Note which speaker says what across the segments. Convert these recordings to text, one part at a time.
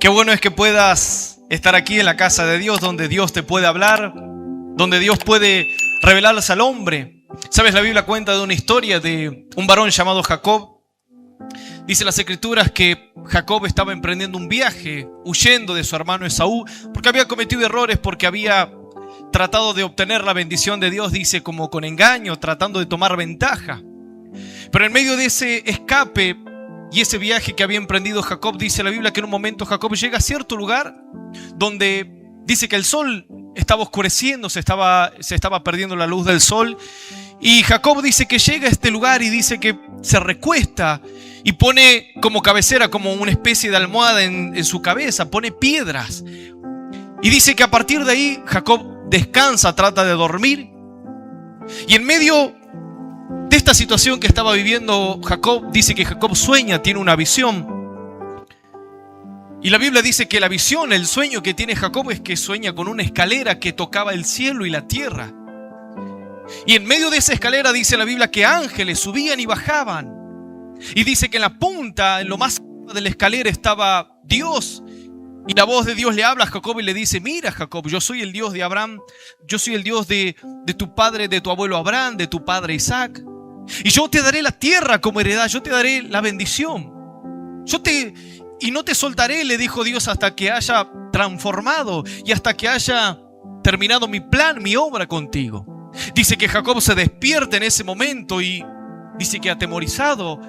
Speaker 1: Qué bueno es que puedas estar aquí en la casa de Dios, donde Dios te puede hablar, donde Dios puede revelarse al hombre. ¿Sabes? La Biblia cuenta de una historia de un varón llamado Jacob. Dice las Escrituras que Jacob estaba emprendiendo un viaje, huyendo de su hermano Esaú, porque había cometido errores, porque había tratado de obtener la bendición de Dios, dice, como con engaño, tratando de tomar ventaja. Pero en medio de ese escape y ese viaje que había emprendido Jacob, dice la Biblia que en un momento Jacob llega a cierto lugar donde dice que el sol estaba oscureciendo, se estaba perdiendo la luz del sol. Y Jacob dice que llega a este lugar y dice que se recuesta y pone como cabecera, como una especie de almohada en su cabeza, pone piedras. Y dice que a partir de ahí Jacob descansa, trata de dormir. Y en medio de esta situación que estaba viviendo Jacob, dice que Jacob sueña, tiene una visión. Y la Biblia dice que la visión, el sueño que tiene Jacob es que sueña con una escalera que tocaba el cielo y la tierra. Y en medio de esa escalera dice la Biblia que ángeles subían y bajaban. Y dice que en la punta, en lo más alto de la escalera estaba Dios. Y la voz de Dios le habla a Jacob y le dice: mira, Jacob, yo soy el Dios de Abraham, yo soy el Dios de tu padre, de tu abuelo Abraham, de tu padre Isaac. Y yo te daré la tierra como heredad, yo te daré la bendición. Y no te soltaré, le dijo Dios, hasta que haya transformado y hasta que haya terminado mi plan, mi obra contigo. Dice que Jacob se despierta en ese momento y dice que atemorizado.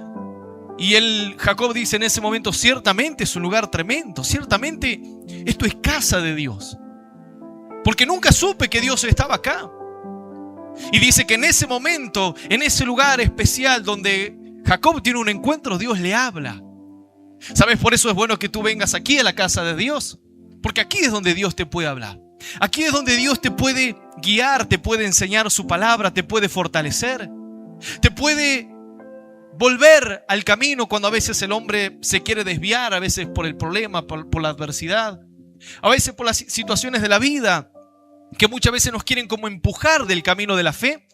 Speaker 1: Y Jacob dice en ese momento: ciertamente es un lugar tremendo, ciertamente esto es casa de Dios. Porque nunca supe que Dios estaba acá. Y dice que en ese momento, en ese lugar especial donde Jacob tiene un encuentro, Dios le habla. ¿Sabes? Por eso es bueno que tú vengas aquí a la casa de Dios. Porque aquí es donde Dios te puede hablar. Aquí es donde Dios te puede guiar, te puede enseñar su palabra, te puede fortalecer. Te puede volver al camino cuando a veces el hombre se quiere desviar, a veces por el problema, por la adversidad. A veces por las situaciones de la vida que muchas veces nos quieren como empujar del camino de la fe.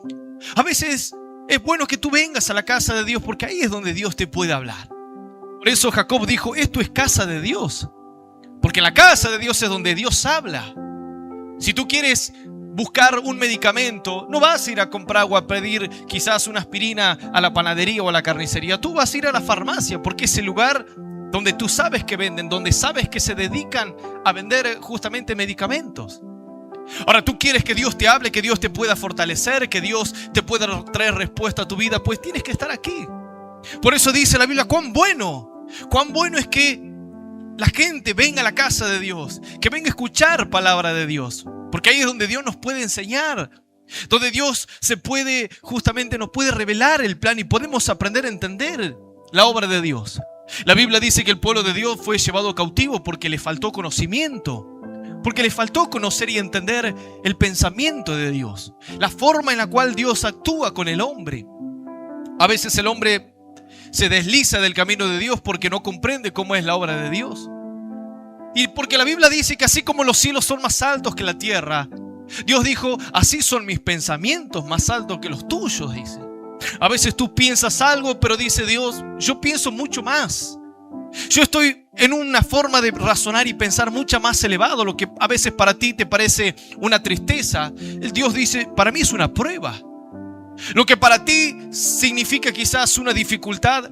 Speaker 1: A veces es bueno que tú vengas a la casa de Dios porque ahí es donde Dios te puede hablar. Por eso Jacob dijo: esto es casa de Dios. Porque en la casa de Dios es donde Dios habla. Si tú quieres buscar un medicamento, no vas a ir a comprar o a pedir quizás una aspirina a la panadería o a la carnicería. Tú vas a ir a la farmacia porque es el lugar donde tú sabes que venden, donde sabes que se dedican a vender justamente medicamentos. Ahora, tú quieres que Dios te hable, que Dios te pueda fortalecer, que Dios te pueda traer respuesta a tu vida, pues tienes que estar aquí. Por eso dice la Biblia: cuán bueno es que la gente venga a la casa de Dios, que venga a escuchar palabra de Dios. Porque ahí es donde Dios nos puede enseñar, donde Dios nos puede revelar el plan y podemos aprender a entender la obra de Dios. La Biblia dice que el pueblo de Dios fue llevado cautivo porque le faltó conocimiento, porque le faltó conocer y entender el pensamiento de Dios, la forma en la cual Dios actúa con el hombre. A veces el hombre se desliza del camino de Dios porque no comprende cómo es la obra de Dios. Y porque la Biblia dice que así como los cielos son más altos que la tierra, Dios dijo: así son mis pensamientos más altos que los tuyos, dice. A veces tú piensas algo, pero dice Dios: yo pienso mucho más. Yo estoy en una forma de razonar y pensar mucho más elevado. Lo que a veces para ti te parece una tristeza, el Dios dice: para mí es una prueba. Lo que para ti significa quizás una dificultad,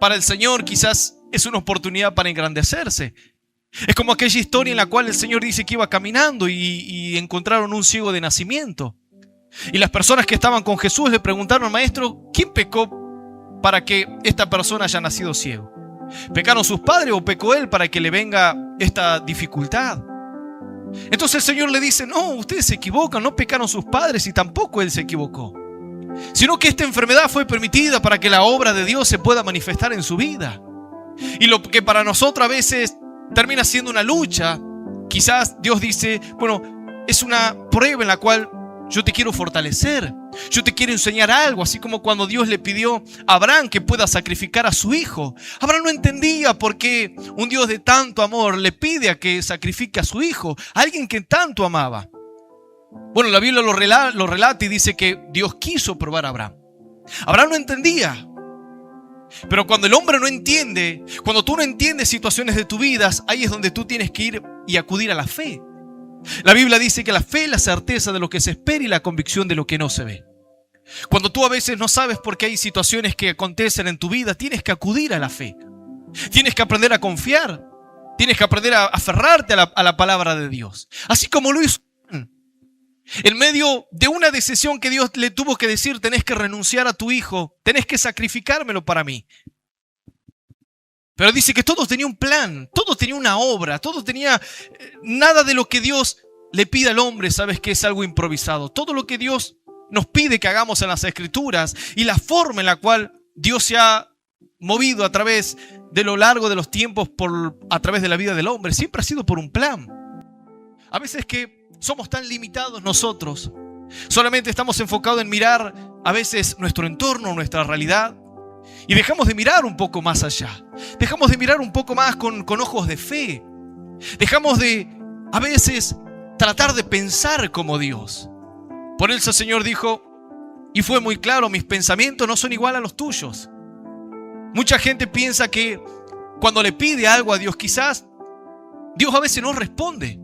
Speaker 1: para el Señor quizás es una oportunidad para engrandecerse. Es como aquella historia en la cual el Señor dice que iba caminando y encontraron un ciego de nacimiento. Y las personas que estaban con Jesús le preguntaron: maestro, ¿quién pecó para que esta persona haya nacido ciego? ¿Pecaron sus padres o pecó él para que le venga esta dificultad? Entonces el Señor le dice: no, ustedes se equivocan, no pecaron sus padres y tampoco él se equivocó. Sino que esta enfermedad fue permitida para que la obra de Dios se pueda manifestar en su vida. Y lo que para nosotros a veces termina siendo una lucha, quizás Dios dice: bueno, es una prueba en la cual yo te quiero fortalecer, yo te quiero enseñar algo. Así como cuando Dios le pidió a Abraham que pueda sacrificar a su hijo. Abraham no entendía por qué un Dios de tanto amor le pide a que sacrifique a su hijo, a alguien que tanto amaba. Bueno, la Biblia lo relata y dice que Dios quiso probar a Abraham. Abraham no entendía. Pero cuando el hombre no entiende, cuando tú no entiendes situaciones de tu vida, ahí es donde tú tienes que ir y acudir a la fe. La Biblia dice que la fe es la certeza de lo que se espera y la convicción de lo que no se ve. Cuando tú a veces no sabes por qué hay situaciones que acontecen en tu vida, tienes que acudir a la fe. Tienes que aprender a confiar. Tienes que aprender a aferrarte a la palabra de Dios. Así como lo hizo en medio de una decisión que Dios le tuvo que decir: tenés que renunciar a tu hijo, tenés que sacrificármelo para mí. Pero dice que todo tenía un plan, todo tenía una obra, todo tenía... Nada de lo que Dios le pide al hombre, sabes que es algo improvisado. Todo lo que Dios nos pide que hagamos en las Escrituras y la forma en la cual Dios se ha movido a través de lo largo de los tiempos, a través de la vida del hombre, siempre ha sido por un plan. A veces que somos tan limitados nosotros, solamente estamos enfocados en mirar a veces nuestro entorno, nuestra realidad, y dejamos de mirar un poco más allá. Dejamos de mirar un poco más con ojos de fe. Dejamos de, a veces, tratar de pensar como Dios. Por eso el Señor dijo, y fue muy claro: mis pensamientos no son igual a los tuyos. Mucha gente piensa que cuando le pide algo a Dios, quizás Dios a veces no responde.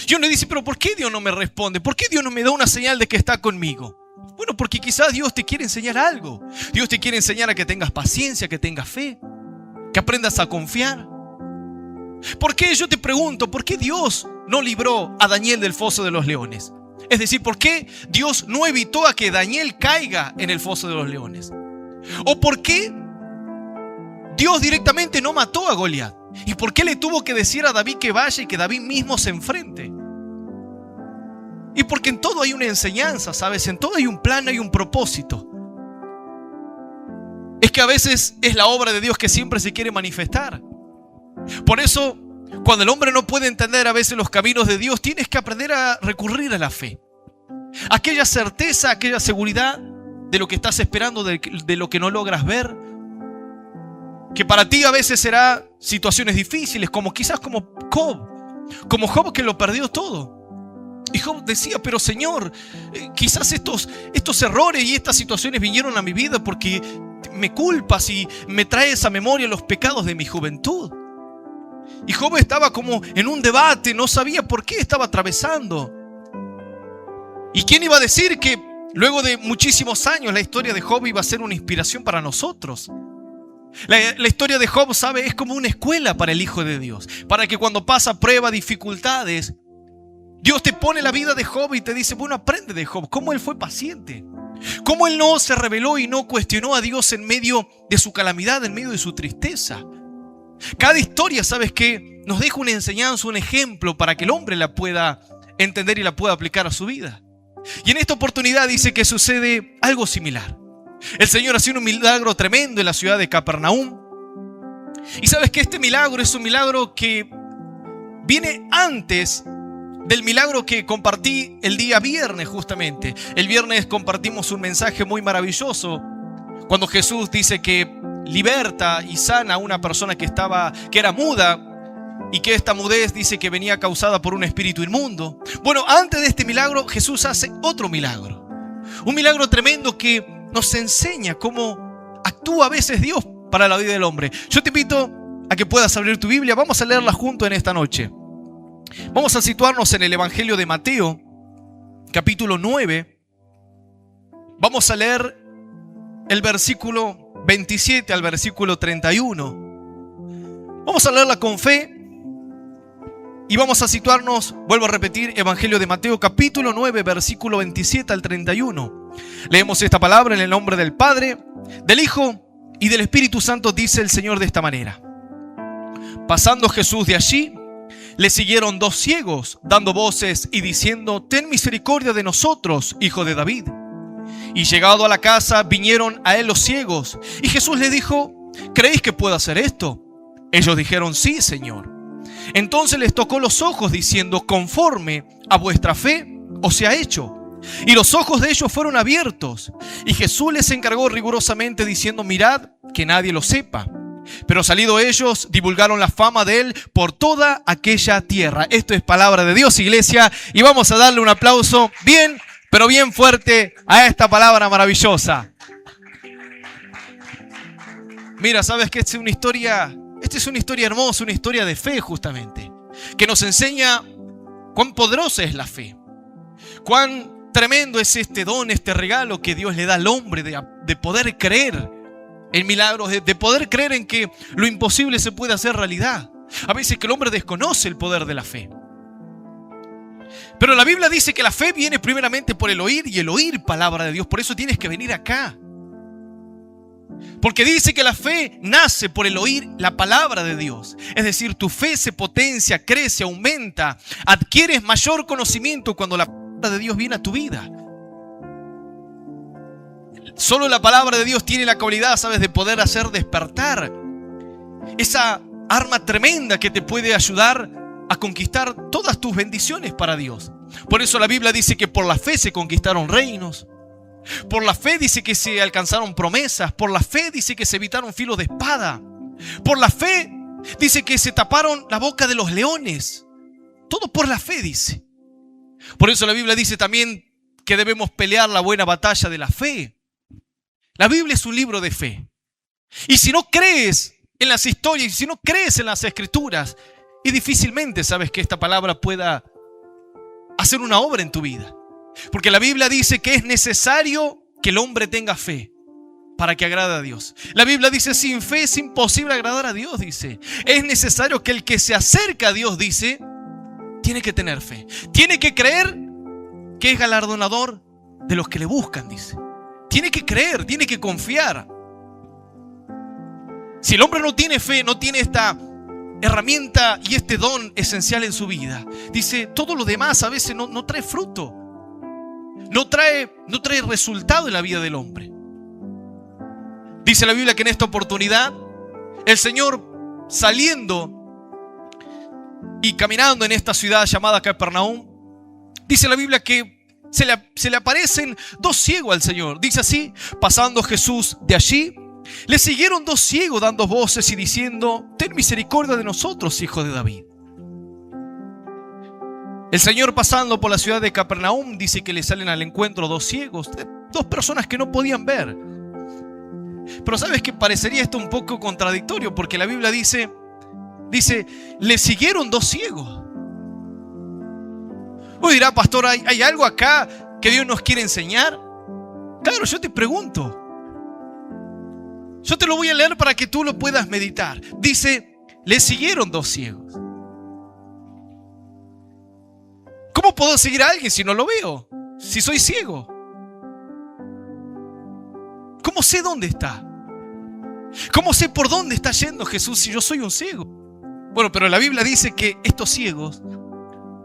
Speaker 1: Y uno dice: pero ¿por qué Dios no me responde? ¿Por qué Dios no me da una señal de que está conmigo? Bueno, porque quizás Dios te quiere enseñar algo. Dios te quiere enseñar a que tengas paciencia, que tengas fe, que aprendas a confiar. ¿Por qué? Yo te pregunto, ¿por qué Dios no libró a Daniel del foso de los leones? Es decir, ¿por qué Dios no evitó a que Daniel caiga en el foso de los leones? ¿O por qué Dios directamente no mató a Goliat? ¿Y por qué le tuvo que decir a David que vaya y que David mismo se enfrente? Y porque en todo hay una enseñanza, ¿sabes? En todo hay un plan, hay un propósito. Es que a veces es la obra de Dios que siempre se quiere manifestar. Por eso, cuando el hombre no puede entender a veces los caminos de Dios, tienes que aprender a recurrir a la fe. Aquella certeza, aquella seguridad de lo que estás esperando, de lo que no logras ver. Que para ti a veces será situaciones difíciles, como quizás como Job que lo perdió todo. Y Job decía: pero Señor, quizás estos errores y estas situaciones vinieron a mi vida porque me culpas y me traes a memoria los pecados de mi juventud. Y Job estaba como en un debate, no sabía por qué estaba atravesando. ¿Y quién iba a decir que luego de muchísimos años la historia de Job iba a ser una inspiración para nosotros? La historia de Job, ¿sabe? Es como una escuela para el Hijo de Dios. Para que cuando pasa prueba, dificultades, Dios te pone la vida de Job y te dice: bueno, aprende de Job, cómo él fue paciente, cómo él no se rebeló y no cuestionó a Dios en medio de su calamidad, en medio de su tristeza. Cada historia, ¿sabes qué? Nos deja una enseñanza, un ejemplo para que el hombre la pueda entender y la pueda aplicar a su vida. Y en esta oportunidad dice que sucede algo similar. El Señor hace un milagro tremendo en la ciudad de Capernaum. Y sabes que este milagro es un milagro que viene antes del milagro que compartí el día viernes justamente. El viernes compartimos un mensaje muy maravilloso cuando Jesús dice que liberta y sana a una persona que era muda, y que esta mudez dice que venía causada por un espíritu inmundo. Bueno, antes de este milagro Jesús hace otro milagro. Un milagro tremendo que nos enseña cómo actúa a veces Dios para la vida del hombre. Yo te invito a que puedas abrir tu Biblia. Vamos a leerla juntos en esta noche. Vamos a situarnos en el Evangelio de Mateo, capítulo 9. Vamos a leer el versículo 27 al versículo 31. Vamos a leerla con fe y vamos a situarnos, vuelvo a repetir, Evangelio de Mateo, capítulo 9, versículo 27 al 31. Leemos esta palabra en el nombre del Padre, del Hijo y del Espíritu Santo. Dice el Señor de esta manera: pasando Jesús de allí, le siguieron dos ciegos, dando voces y diciendo: ten misericordia de nosotros, hijo de David. Y llegado a la casa, vinieron a él los ciegos. Y Jesús les dijo: ¿creéis que puedo hacer esto? Ellos dijeron: sí, Señor. Entonces les tocó los ojos, diciendo: conforme a vuestra fe os sea hecho. Y los ojos de ellos fueron abiertos. Y Jesús les encargó rigurosamente, diciendo: mirad que nadie lo sepa. Pero salido ellos, divulgaron la fama de él por toda aquella tierra. Esto es palabra de Dios, iglesia, y vamos a darle un aplauso bien, pero bien fuerte a esta palabra maravillosa. Mira, sabes que esta es una historia hermosa, una historia de fe justamente, que nos enseña cuán poderosa es la fe, cuán tremendo es este don, este regalo que Dios le da al hombre de poder creer en milagros, de poder creer en que lo imposible se puede hacer realidad. A veces que el hombre desconoce el poder de la fe. Pero la Biblia dice que la fe viene primeramente por el oír, y el oír palabra de Dios. Por eso tienes que venir acá. Porque dice que la fe nace por el oír la palabra de Dios. Es decir, tu fe se potencia, crece, aumenta, adquieres mayor conocimiento cuando la palabra de Dios viene a tu vida. Solo la palabra de Dios tiene la cualidad, ¿sabes?, de poder hacer despertar esa arma tremenda que te puede ayudar a conquistar todas tus bendiciones para Dios. Por eso la Biblia dice que por la fe se conquistaron reinos. Por la fe dice que se alcanzaron promesas. Por la fe dice que se evitaron filos de espada. Por la fe dice que se taparon la boca de los leones. Todo por la fe dice. Por eso la Biblia dice también que debemos pelear la buena batalla de la fe. La Biblia es un libro de fe. Y si no crees en las historias, y si no crees en las escrituras, y difícilmente sabes que esta palabra pueda hacer una obra en tu vida. Porque la Biblia dice que es necesario que el hombre tenga fe para que agrade a Dios. La Biblia dice, sin fe es imposible agradar a Dios, dice. Es necesario que el que se acerca a Dios, dice, tiene que tener fe. Tiene que creer que es galardonador de los que le buscan, dice. Tiene que creer, tiene que confiar. Si el hombre no tiene fe, no tiene esta herramienta y este don esencial en su vida, dice, todo lo demás a veces no trae fruto. No trae resultado en la vida del hombre. Dice la Biblia que en esta oportunidad el Señor, saliendo y caminando en esta ciudad llamada Capernaum, dice la Biblia que se le aparecen dos ciegos al Señor. Dice así: pasando Jesús de allí, le siguieron dos ciegos dando voces y diciendo: ten misericordia de nosotros, hijo de David. El Señor, pasando por la ciudad de Capernaum, dice que le salen al encuentro dos ciegos, dos personas que no podían ver. Pero sabes que parecería esto un poco contradictorio, porque la Biblia dice, le siguieron dos ciegos. Uy, dirá, pastor, ¿hay algo acá que Dios nos quiere enseñar? Claro, yo te pregunto. Yo te lo voy a leer para que tú lo puedas meditar. Dice, le siguieron dos ciegos. ¿Cómo puedo seguir a alguien si no lo veo? Si soy ciego. ¿Cómo sé dónde está? ¿Cómo sé por dónde está yendo Jesús si yo soy un ciego? Bueno, pero la Biblia dice que estos ciegos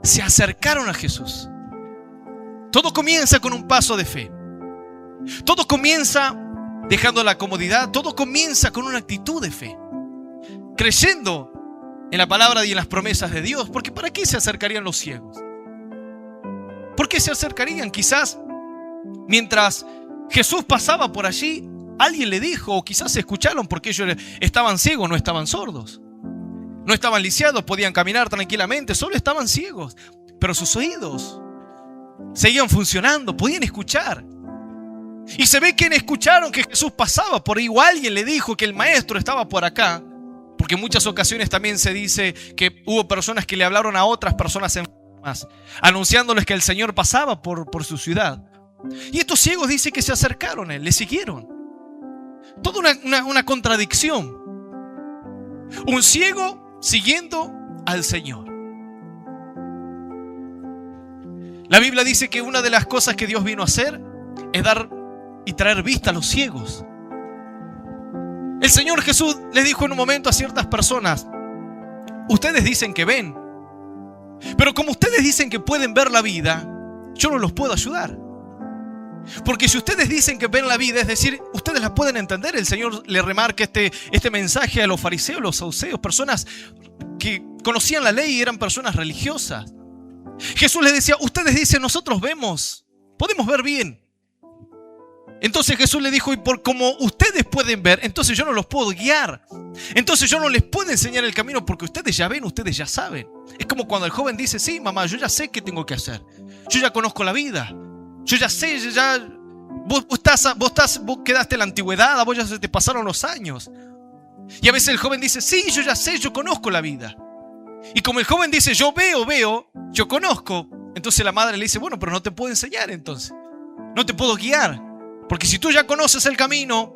Speaker 1: se acercaron a Jesús. Todo comienza con un paso de fe. Todo comienza dejando la comodidad. Todo comienza con una actitud de fe, creyendo en la palabra y en las promesas de Dios. Porque ¿para qué se acercarían los ciegos? ¿Por qué se acercarían? Quizás mientras Jesús pasaba por allí, alguien le dijo, o quizás se escucharon, porque ellos estaban ciegos, no estaban sordos. No estaban lisiados, podían caminar tranquilamente, solo estaban ciegos. Pero sus oídos seguían funcionando, podían escuchar. Y se ve que escucharon que Jesús pasaba por ahí, o alguien le dijo que el maestro estaba por acá. Porque en muchas ocasiones también se dice que hubo personas que le hablaron a otras personas enfermas, anunciándoles que el Señor pasaba por su ciudad. Y estos ciegos dice que se acercaron a él, le siguieron. Toda una contradicción. Un ciego siguiendo al Señor. La Biblia dice que una de las cosas que Dios vino a hacer es dar y traer vista a los ciegos. El Señor Jesús les dijo en un momento a ciertas personas: ustedes dicen que ven, pero como ustedes dicen que pueden ver la vida, yo no los puedo ayudar. Porque si ustedes dicen que ven la vida, es decir, ustedes la pueden entender. El Señor le remarca este mensaje a los fariseos, los saduceos, personas que conocían la ley y eran personas religiosas. Jesús les decía: ustedes dicen, nosotros vemos, podemos ver bien. Entonces Jesús le dijo: y por como ustedes pueden ver, entonces yo no los puedo guiar. Entonces yo no les puedo enseñar el camino, porque ustedes ya ven, ustedes ya saben. Es como cuando el joven dice: sí, mamá, yo ya sé qué tengo que hacer. Yo ya conozco la vida. Yo ya sé, vos quedaste en la antigüedad, a vos ya se te pasaron los años. Y a veces el joven dice, sí, yo ya sé, yo conozco la vida. Y como el joven dice, yo veo, yo conozco, entonces la madre le dice, bueno, pero no te puedo enseñar entonces. No te puedo guiar. Porque si tú ya conoces el camino,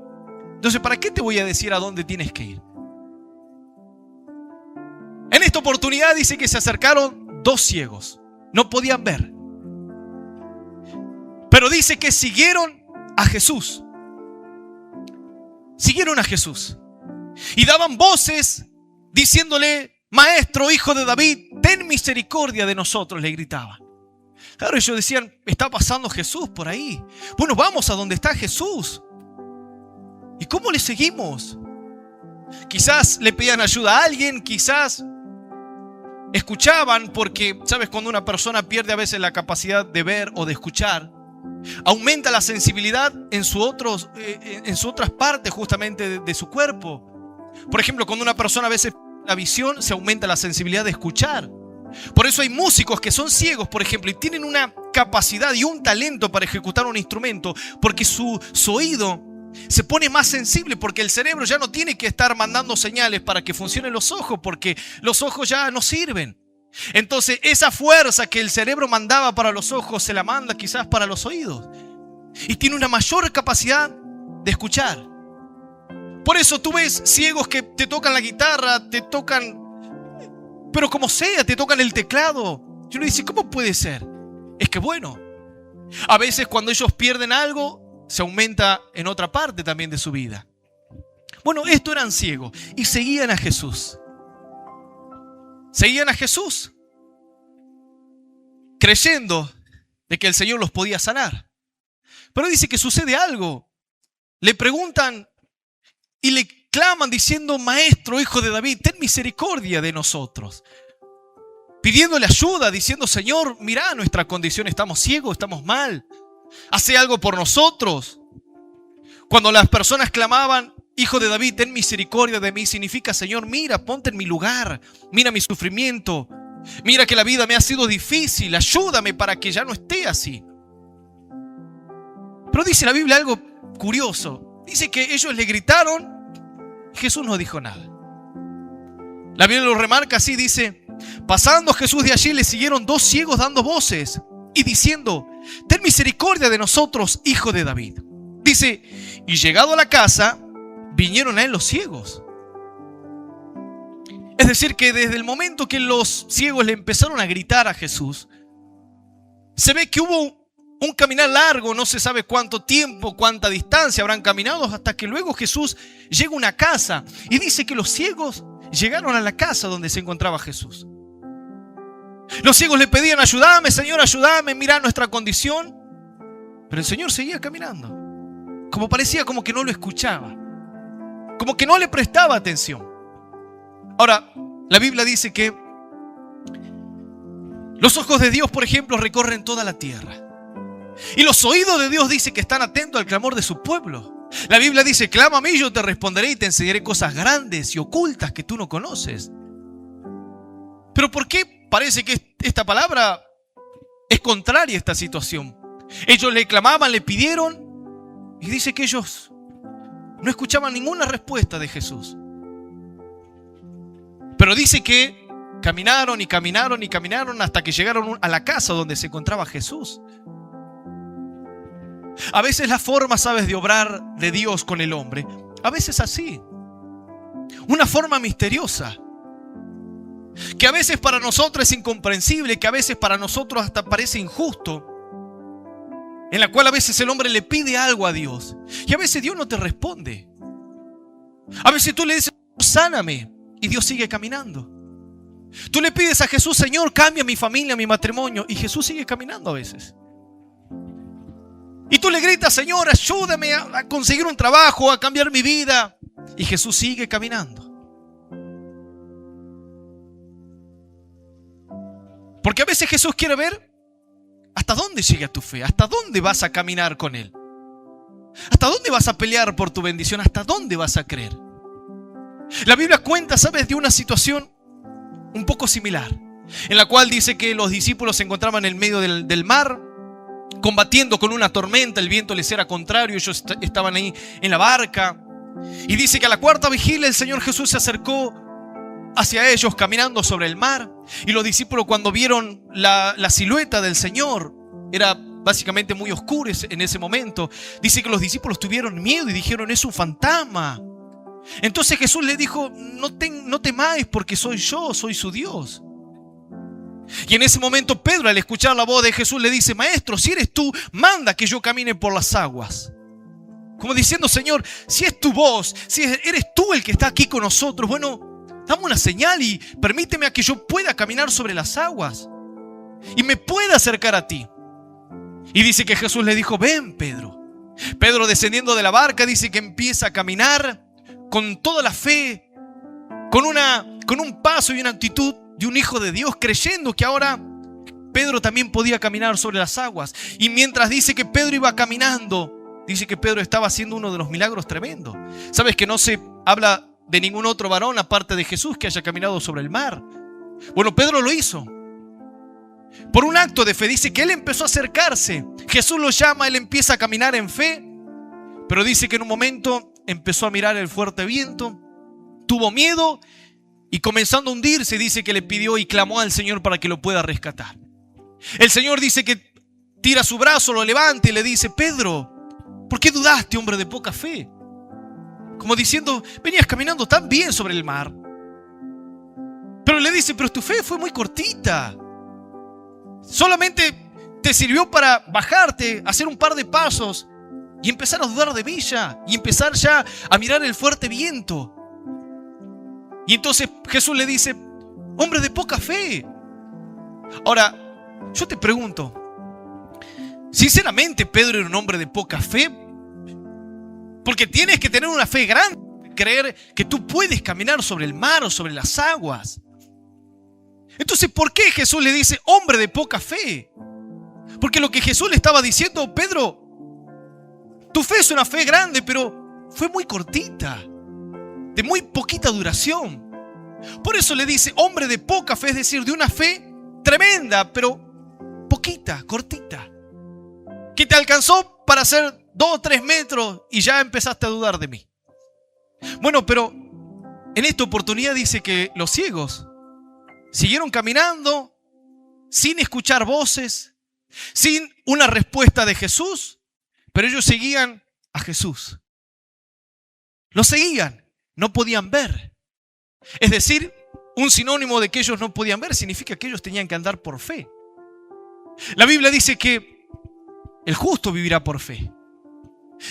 Speaker 1: entonces ¿para qué te voy a decir a dónde tienes que ir? En esta oportunidad dice que se acercaron 2 ciegos. No podían ver. Pero dice que siguieron a Jesús. Siguieron a Jesús. Y daban voces diciéndole, Maestro, hijo de David, ten misericordia de nosotros, le gritaban. Claro, ellos decían, está pasando Jesús por ahí. Bueno, vamos a donde está Jesús. ¿Y cómo le seguimos? Quizás le pedían ayuda a alguien, quizás escuchaban, porque, ¿sabes? Cuando una persona pierde a veces la capacidad de ver o de escuchar, aumenta la sensibilidad en sus otras partes justamente de su cuerpo. Por ejemplo, cuando una persona a veces pierde la visión, se aumenta la sensibilidad de escuchar. Por eso hay músicos que son ciegos, por ejemplo, y tienen una capacidad y un talento para ejecutar un instrumento, porque su oído se pone más sensible, porque el cerebro ya no tiene que estar mandando señales para que funcionen los ojos, porque los ojos ya no sirven. Entonces esa fuerza que el cerebro mandaba para los ojos se la manda quizás para los oídos, y tiene una mayor capacidad de escuchar. Por eso tú ves ciegos que te tocan la guitarra, te tocan, pero como sea, te tocan el teclado. Yo le digo, ¿cómo puede ser? Es que bueno, a veces cuando ellos pierden algo, se aumenta en otra parte también de su vida. Bueno, estos eran ciegos y seguían a Jesús. Seguían a Jesús, creyendo de que el Señor los podía sanar. Pero dice que sucede algo. Le preguntan y le claman diciendo, Maestro, hijo de David, ten misericordia de nosotros. Pidiéndole ayuda, diciendo, Señor, mira nuestra condición, estamos ciegos, estamos mal. Hace algo por nosotros. Cuando las personas clamaban, Hijo de David, ten misericordia de mí, significa, Señor, mira, ponte en mi lugar, mira mi sufrimiento, mira que la vida me ha sido difícil, ayúdame para que ya no esté así. Pero dice la Biblia algo curioso. Dice que ellos le gritaron, Jesús no dijo nada. La Biblia lo remarca así, dice, pasando Jesús de allí le siguieron 2 ciegos dando voces y diciendo, ten misericordia de nosotros, hijo de David. Dice, y llegado a la casa, vinieron a él los ciegos. Es decir, que desde el momento que los ciegos le empezaron a gritar a Jesús, se ve que hubo un caminar largo, no se sabe cuánto tiempo, cuánta distancia habrán caminado, hasta que luego Jesús llega a una casa y dice que los ciegos llegaron a la casa donde se encontraba Jesús. Los ciegos le pedían, ayúdame, Señor, ayúdame, mira nuestra condición. Pero el Señor seguía caminando, como parecía como que no lo escuchaba, como que no le prestaba atención. Ahora, la Biblia dice que los ojos de Dios, por ejemplo, recorren toda la tierra. Y los oídos de Dios dice que están atentos al clamor de su pueblo. La Biblia dice, clama a mí, yo te responderé y te enseñaré cosas grandes y ocultas que tú no conoces. Pero ¿por qué parece que esta palabra es contraria a esta situación? Ellos le clamaban, le pidieron, y dice que ellos no escuchaban ninguna respuesta de Jesús. Pero dice que caminaron y caminaron y caminaron hasta que llegaron a la casa donde se encontraba Jesús. A veces la forma, ¿sabes?, de obrar de Dios con el hombre, a veces así. Una forma misteriosa, que a veces para nosotros es incomprensible, que a veces para nosotros hasta parece injusto, en la cual a veces el hombre le pide algo a Dios y a veces Dios no te responde. A veces tú le dices, sáname, y Dios sigue caminando. Tú le pides a Jesús, Señor, cambia mi familia, mi matrimonio, y Jesús sigue caminando a veces. Y tú le gritas, Señor, ayúdame a conseguir un trabajo, a cambiar mi vida, y Jesús sigue caminando. Porque a veces Jesús quiere ver hasta dónde llega tu fe, hasta dónde vas a caminar con Él, hasta dónde vas a pelear por tu bendición, hasta dónde vas a creer. La Biblia cuenta, ¿sabes?, de una situación un poco similar, en la cual dice que los discípulos se encontraban en el medio del mar, combatiendo con una tormenta, el viento les era contrario, ellos estaban ahí en la barca, Y dice que a la cuarta vigilia el Señor Jesús se acercó hacia ellos caminando sobre el mar. Y los discípulos, cuando vieron la silueta del Señor, era básicamente muy oscuro en ese momento. Dice que los discípulos tuvieron miedo y dijeron: es un fantasma. Entonces Jesús les dijo: no temáis, porque soy yo, soy su Dios. Y en ese momento Pedro, al escuchar la voz de Jesús, le dice: Maestro, si eres tú, manda que yo camine por las aguas. Como diciendo: Señor, si es tu voz, si eres tú el que está aquí con nosotros, bueno, dame una señal y permíteme a que yo pueda caminar sobre las aguas y me pueda acercar a ti. Y dice que Jesús le dijo: ven, Pedro. Pedro, descendiendo de la barca, dice que empieza a caminar con toda la fe, con un paso y una actitud de un hijo de Dios, creyendo que ahora Pedro también podía caminar sobre las aguas. Y mientras dice que Pedro iba caminando, dice que Pedro estaba haciendo uno de los milagros tremendos. ¿Sabes que no se habla de ningún otro varón aparte de Jesús que haya caminado sobre el mar? Bueno, Pedro lo hizo. Por un acto de fe, dice que él empezó a acercarse. Jesús lo llama, él empieza a caminar en fe. Pero dice que en un momento empezó a mirar el fuerte viento, tuvo miedo y comenzando a hundirse, dice que le pidió y clamó al Señor para que lo pueda rescatar. El Señor dice que tira su brazo, lo levanta y le dice: Pedro, ¿por qué dudaste, hombre de poca fe? Como diciendo: venías caminando tan bien sobre el mar. Pero le dice: pero tu fe fue muy cortita. Solamente te sirvió para bajarte, hacer un par de pasos y empezar a dudar de mí ya. Y empezar ya a mirar el fuerte viento. Y entonces Jesús le dice: hombre de poca fe. Ahora, yo te pregunto, ¿sinceramente Pedro era un hombre de poca fe? Porque tienes que tener una fe grande, creer que tú puedes caminar sobre el mar o sobre las aguas. Entonces, ¿por qué Jesús le dice hombre de poca fe? Porque lo que Jesús le estaba diciendo: Pedro, tu fe es una fe grande, pero fue muy cortita, de muy poquita duración. Por eso le dice hombre de poca fe, es decir, de una fe tremenda, pero poquita, cortita, que te alcanzó para hacer 2 o 3 metros y ya empezaste a dudar de mí. Bueno, pero en esta oportunidad dice que los ciegos siguieron caminando sin escuchar voces, sin una respuesta de Jesús, pero ellos seguían a Jesús. Lo seguían, no podían ver. Es decir, un sinónimo de que ellos no podían ver significa que ellos tenían que andar por fe. La Biblia dice que el justo vivirá por fe.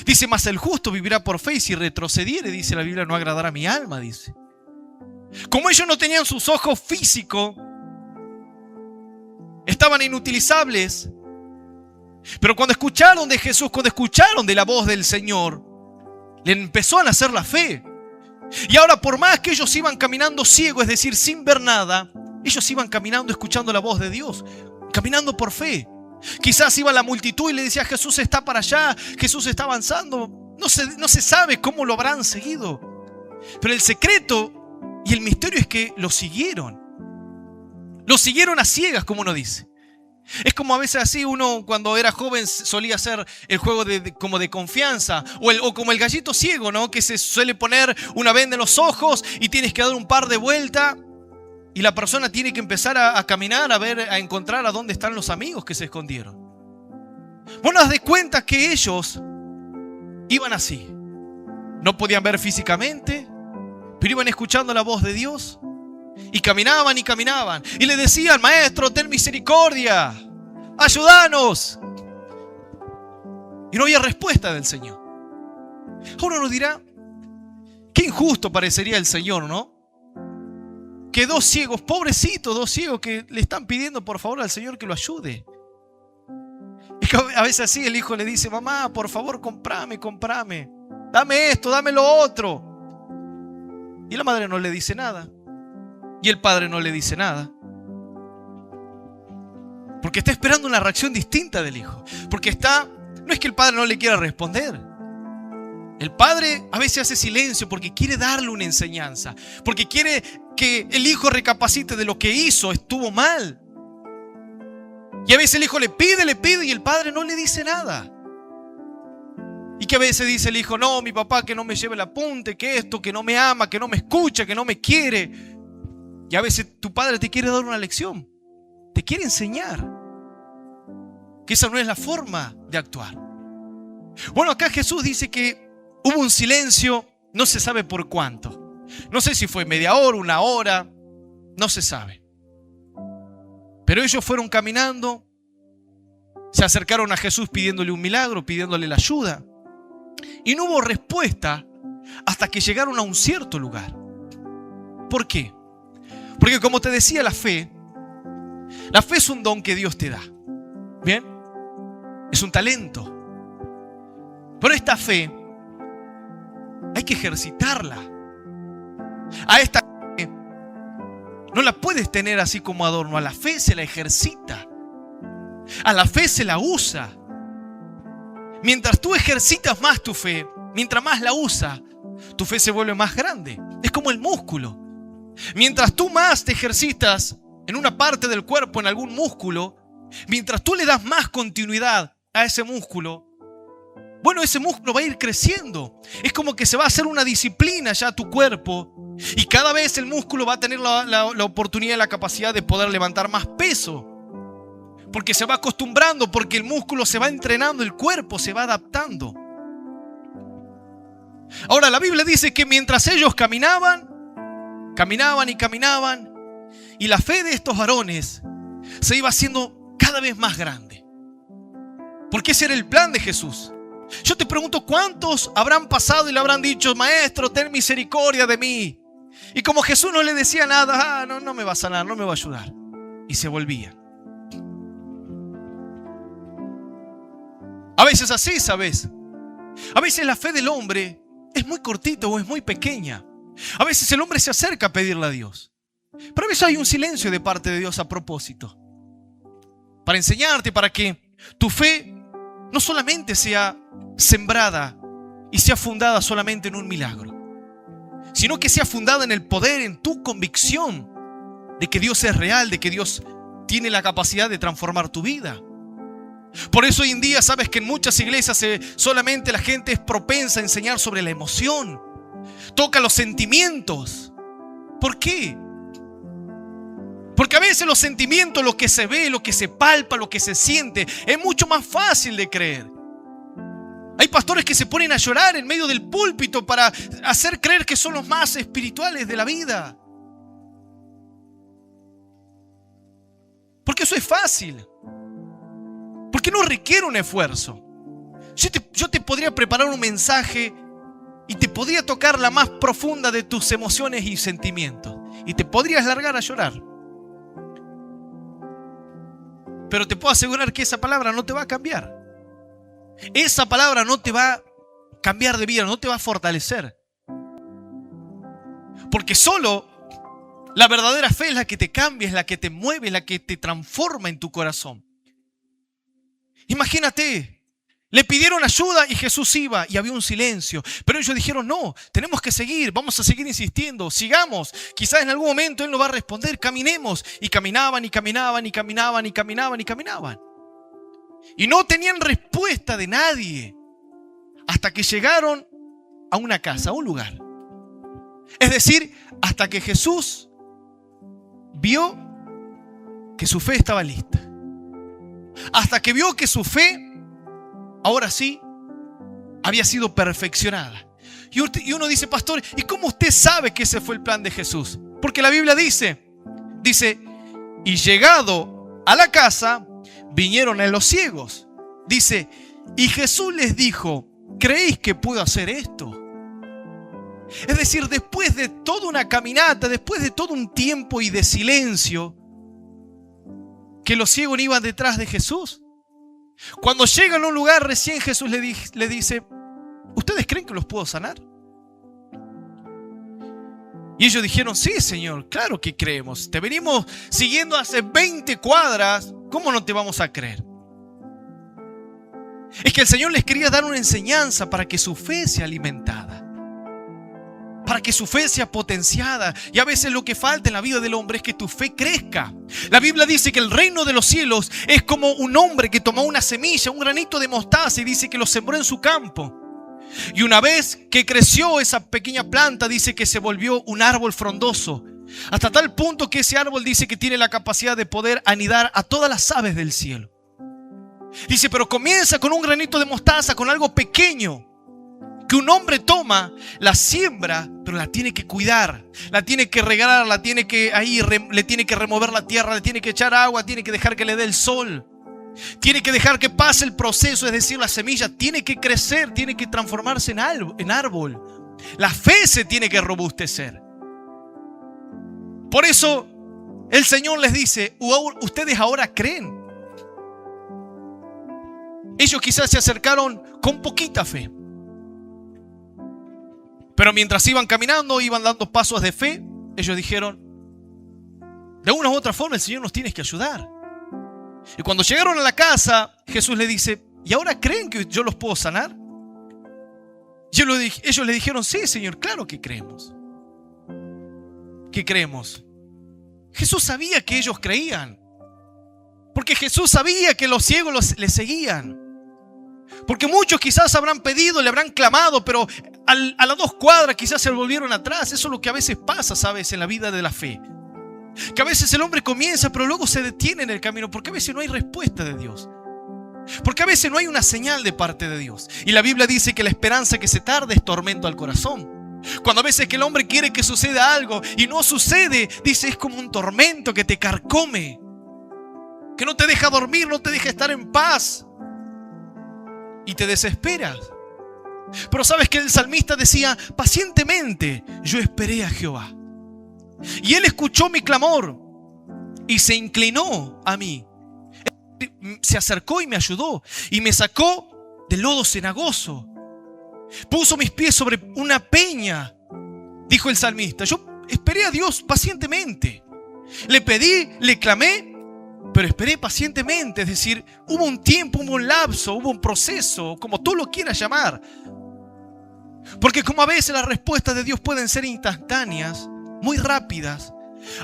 Speaker 1: Dice: mas el justo vivirá por fe, y si retrocediere, dice la Biblia, no agradará a mi alma, dice. Como ellos no tenían sus ojos físicos, estaban inutilizables. Pero cuando escucharon de Jesús, cuando escucharon de la voz del Señor, le empezó a nacer la fe. Y ahora, por más que ellos iban caminando ciegos, es decir, sin ver nada, ellos iban caminando escuchando la voz de Dios, caminando por fe. Quizás iba la multitud y le decía: Jesús está para allá, Jesús está avanzando. No se sabe cómo lo habrán seguido. Pero el secreto y el misterio es que lo siguieron. Lo siguieron a ciegas, como uno dice. Es como a veces así uno cuando era joven solía hacer el juego como de confianza o como el gallito ciego, ¿no? Que se suele poner una venda en los ojos y tienes que dar un par de vueltas y la persona tiene que empezar a caminar, a encontrar a dónde están los amigos que se escondieron. Vos nos das cuenta que ellos iban así. No podían ver físicamente, pero iban escuchando la voz de Dios. Y caminaban y caminaban. Y le decían: Maestro, ten misericordia, ayúdanos. Y no había respuesta del Señor. Ahora uno dirá: qué injusto parecería el Señor, ¿no? Que 2 ciegos, pobrecitos 2 ciegos, que le están pidiendo por favor al Señor que lo ayude. Es que a veces así el hijo le dice: mamá, por favor, comprame. Dame esto, dame lo otro. Y la madre no le dice nada. Y el padre no le dice nada. Porque está esperando una reacción distinta del hijo. Porque no es que el padre no le quiera responder. El padre a veces hace silencio porque quiere darle una enseñanza. Porque quiere que el hijo recapacite de lo que hizo, estuvo mal. Y a veces el hijo le pide y el padre no le dice nada. Y que a veces dice el hijo, no, mi papá que no me lleve el apunte, que esto, que no me ama, que no me escucha, que no me quiere. Y a veces tu padre te quiere dar una lección, te quiere enseñar que esa no es la forma de actuar. Bueno, acá Jesús dice que hubo un silencio, no se sabe por cuánto. No sé si fue media hora, una hora, no se sabe. Pero ellos fueron caminando, se acercaron a Jesús pidiéndole un milagro, pidiéndole la ayuda. Y no hubo respuesta hasta que llegaron a un cierto lugar. ¿Por qué? Porque como te decía, la fe es un don que Dios te da. ¿Bien? Es un talento. Pero esta fe hay que ejercitarla. A esta fe no la puedes tener así como adorno. A la fe se la ejercita. A la fe se la usa. Mientras tú ejercitas más tu fe, mientras más la usas, tu fe se vuelve más grande. Es como el músculo. Mientras tú más te ejercitas en una parte del cuerpo, en algún músculo, mientras tú le das más continuidad a ese músculo, bueno, ese músculo va a ir creciendo. Es como que se va a hacer una disciplina ya a tu cuerpo. Y cada vez el músculo va a tener la oportunidad y la capacidad de poder levantar más peso. Porque se va acostumbrando, porque el músculo se va entrenando, el cuerpo se va adaptando. Ahora, la Biblia dice que mientras ellos caminaban, y la fe de estos varones se iba haciendo cada vez más grande. Porque ese era el plan de Jesús. Yo te pregunto, ¿cuántos habrán pasado y le habrán dicho, maestro, ten misericordia de mí? Y como Jesús no le decía nada, no me va a sanar, no me va a ayudar. Y se volvían. A veces así, ¿sabes? A veces la fe del hombre es muy cortita o es muy pequeña. A veces el hombre se acerca a pedirle a Dios. Pero a veces hay un silencio de parte de Dios a propósito. Para enseñarte, para que tu fe no solamente sea sembrada y sea fundada solamente en un milagro, sino que sea fundada en el poder, en tu convicción de que Dios es real, de que Dios tiene la capacidad de transformar tu vida. Por eso hoy en día sabes que en muchas iglesias solamente la gente es propensa a enseñar sobre la emoción. Toca los sentimientos. ¿Por qué? Porque a veces los sentimientos, lo que se ve, lo que se palpa, lo que se siente, es mucho más fácil de creer. Hay pastores que se ponen a llorar en medio del púlpito para hacer creer que son los más espirituales de la vida. Porque eso es fácil. Porque no requiere un esfuerzo. Yo te podría preparar un mensaje y te podría tocar la más profunda de tus emociones y sentimientos. Y te podrías largar a llorar. Pero te puedo asegurar que esa palabra no te va a cambiar. Esa palabra no te va a cambiar de vida, no te va a fortalecer. Porque solo la verdadera fe es la que te cambia, es la que te mueve, es la que te transforma en tu corazón. Imagínate, le pidieron ayuda y Jesús iba y había un silencio. Pero ellos dijeron, no, tenemos que seguir, vamos a seguir insistiendo, sigamos. Quizás en algún momento Él nos va a responder, caminemos. Y caminaban, y caminaban, y caminaban, y caminaban, y caminaban. Y no tenían respuesta de nadie hasta que llegaron a una casa, a un lugar. Es decir, hasta que Jesús vio que su fe estaba lista. Hasta que vio que su fe, ahora sí, había sido perfeccionada. Y uno dice, pastor, ¿y cómo usted sabe que ese fue el plan de Jesús? Porque la Biblia dice, y llegado a la casa, vinieron a los ciegos. Dice, y Jesús les dijo, ¿creéis que puedo hacer esto? Es decir, después de toda una caminata, después de todo un tiempo y de silencio, que los ciegos iban detrás de Jesús. Cuando llegan a un lugar, recién Jesús le dice, ¿ustedes creen que los puedo sanar? Y ellos dijeron, sí, Señor, claro que creemos. Te venimos siguiendo hace 20 cuadras, ¿cómo no te vamos a creer? Es que el Señor les quería dar una enseñanza para que su fe sea alimentada, para que su fe sea potenciada. Y a veces lo que falta en la vida del hombre es que tu fe crezca. La Biblia dice que el reino de los cielos es como un hombre que tomó una semilla, un granito de mostaza, y dice que lo sembró en su campo. Y una vez que creció esa pequeña planta, dice que se volvió un árbol frondoso. Hasta tal punto que ese árbol dice que tiene la capacidad de poder anidar a todas las aves del cielo. Dice, pero comienza con un granito de mostaza, con algo pequeño, que un hombre toma, la siembra, pero la tiene que cuidar, la tiene que regar, le tiene que remover la tierra, le tiene que echar agua, tiene que dejar que le dé el sol, tiene que dejar que pase el proceso, es decir, la semilla tiene que crecer, tiene que transformarse en árbol. La fe se tiene que robustecer. Por eso el Señor les dice, ustedes ahora creen. Ellos quizás se acercaron con poquita fe. Pero mientras iban caminando, iban dando pasos de fe, ellos dijeron, de una u otra forma el Señor nos tiene que ayudar. Y cuando llegaron a la casa, Jesús les dice, ¿y ahora creen que yo los puedo sanar? Ellos le dijeron, sí, Señor, claro que creemos. ¿Qué creemos? Jesús sabía que ellos creían. Porque Jesús sabía que los ciegos le seguían. Porque muchos quizás habrán pedido, le habrán clamado, pero a las 2 cuadras quizás se volvieron atrás. Eso es lo que a veces pasa, ¿sabes? En la vida de la fe. Que a veces el hombre comienza, pero luego se detiene en el camino. Porque a veces no hay respuesta de Dios. Porque a veces no hay una señal de parte de Dios. Y la Biblia dice que la esperanza que se tarda es tormento al corazón. Cuando a veces que el hombre quiere que suceda algo y no sucede, dice, es como un tormento que te carcome, que no te deja dormir, no te deja estar en paz. Y te desesperas. Pero sabes que el salmista decía, pacientemente yo esperé a Jehová. Y Él escuchó mi clamor y se inclinó a mí. Se acercó y me ayudó y me sacó del lodo cenagoso. Puso mis pies sobre una peña, dijo el salmista. Yo esperé a Dios pacientemente. Le pedí, le clamé, pero esperé pacientemente. Es decir, hubo un tiempo, hubo un lapso, hubo un proceso, como tú lo quieras llamar. Porque como a veces las respuestas de Dios pueden ser instantáneas, muy rápidas.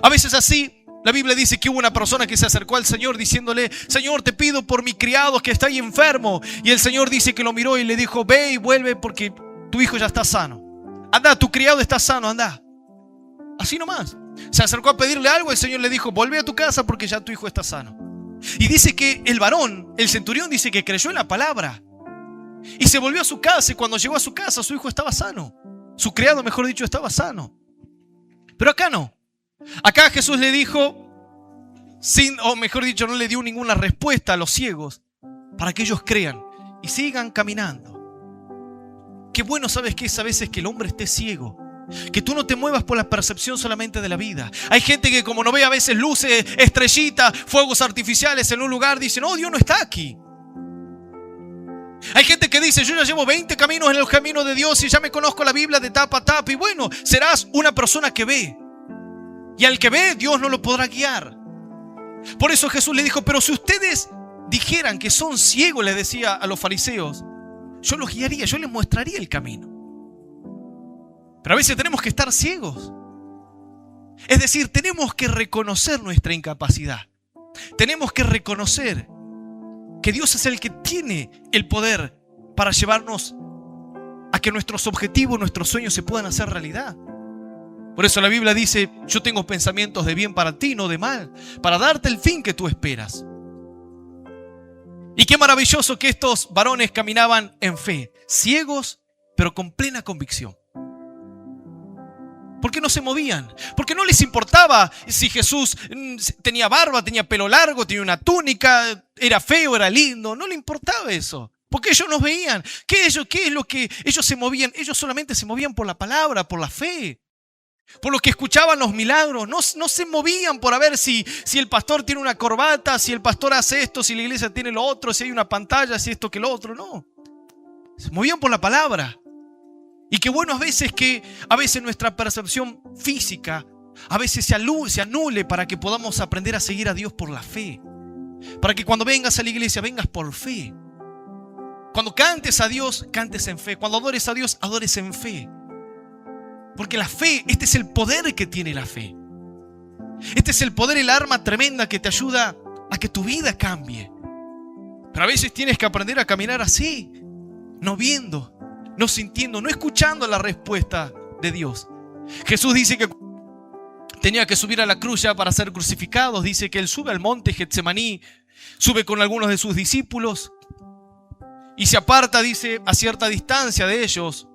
Speaker 1: A veces así, la Biblia dice que hubo una persona que se acercó al Señor diciéndole, Señor, te pido por mi criado que está ahí enfermo. Y el Señor dice que lo miró y le dijo, ve y vuelve porque tu hijo ya está sano. Anda, tu criado está sano, anda. Así nomás. Se acercó a pedirle algo, el Señor le dijo, vuelve a tu casa porque ya tu hijo está sano. Y dice que el varón, el centurión, dice que creyó en la palabra. Y se volvió a su casa, y cuando llegó a su casa, su hijo estaba sano. Su criado, mejor dicho, estaba sano. Pero acá no. Acá Jesús le dijo, o mejor dicho, no le dio ninguna respuesta a los ciegos para que ellos crean y sigan caminando. Qué bueno, ¿sabes qué? Es a veces que el hombre esté ciego. Que tú no te muevas por la percepción solamente de la vida. Hay gente que como no ve a veces luces, estrellitas, fuegos artificiales en un lugar, dicen, oh, Dios no está aquí. Hay gente que dice, yo ya llevo 20 caminos en el camino de Dios y ya me conozco la Biblia de tapa a tapa. Y bueno, serás una persona que ve. Y al que ve, Dios no lo podrá guiar. Por eso Jesús le dijo, pero si ustedes dijeran que son ciegos, le decía a los fariseos, yo los guiaría, yo les mostraría el camino. Pero a veces tenemos que estar ciegos. Es decir, tenemos que reconocer nuestra incapacidad. Tenemos que reconocer que Dios es el que tiene el poder para llevarnos a que nuestros objetivos, nuestros sueños se puedan hacer realidad. Por eso la Biblia dice, yo tengo pensamientos de bien para ti, no de mal, para darte el fin que tú esperas. Y qué maravilloso que estos varones caminaban en fe, ciegos, pero con plena convicción. ¿Por qué no se movían? Porque no les importaba si Jesús tenía barba, tenía pelo largo, tenía una túnica, era feo, era lindo. No le importaba eso. Porque ellos nos veían. ¿Qué es lo que ellos se movían? Ellos solamente se movían por la palabra, por la fe. Por lo que escuchaban los milagros. No se movían por a ver si el pastor tiene una corbata, si el pastor hace esto, si la iglesia tiene lo otro, si hay una pantalla, si esto que lo otro. No. Se movían por la palabra. Y qué bueno a veces nuestra percepción física a veces se anule para que podamos aprender a seguir a Dios por la fe. Para que cuando vengas a la iglesia vengas por fe. Cuando cantes a Dios, cantes en fe. Cuando adores a Dios, adores en fe. Porque la fe, este es el poder que tiene la fe. Este es el poder, el arma tremenda que te ayuda a que tu vida cambie. Pero a veces tienes que aprender a caminar así, no viendo, no sintiendo, no escuchando la respuesta de Dios. Jesús dice que tenía que subir a la cruz ya para ser crucificado. Dice que Él sube al monte Getsemaní, sube con algunos de sus discípulos y se aparta, dice, a cierta distancia de ellos.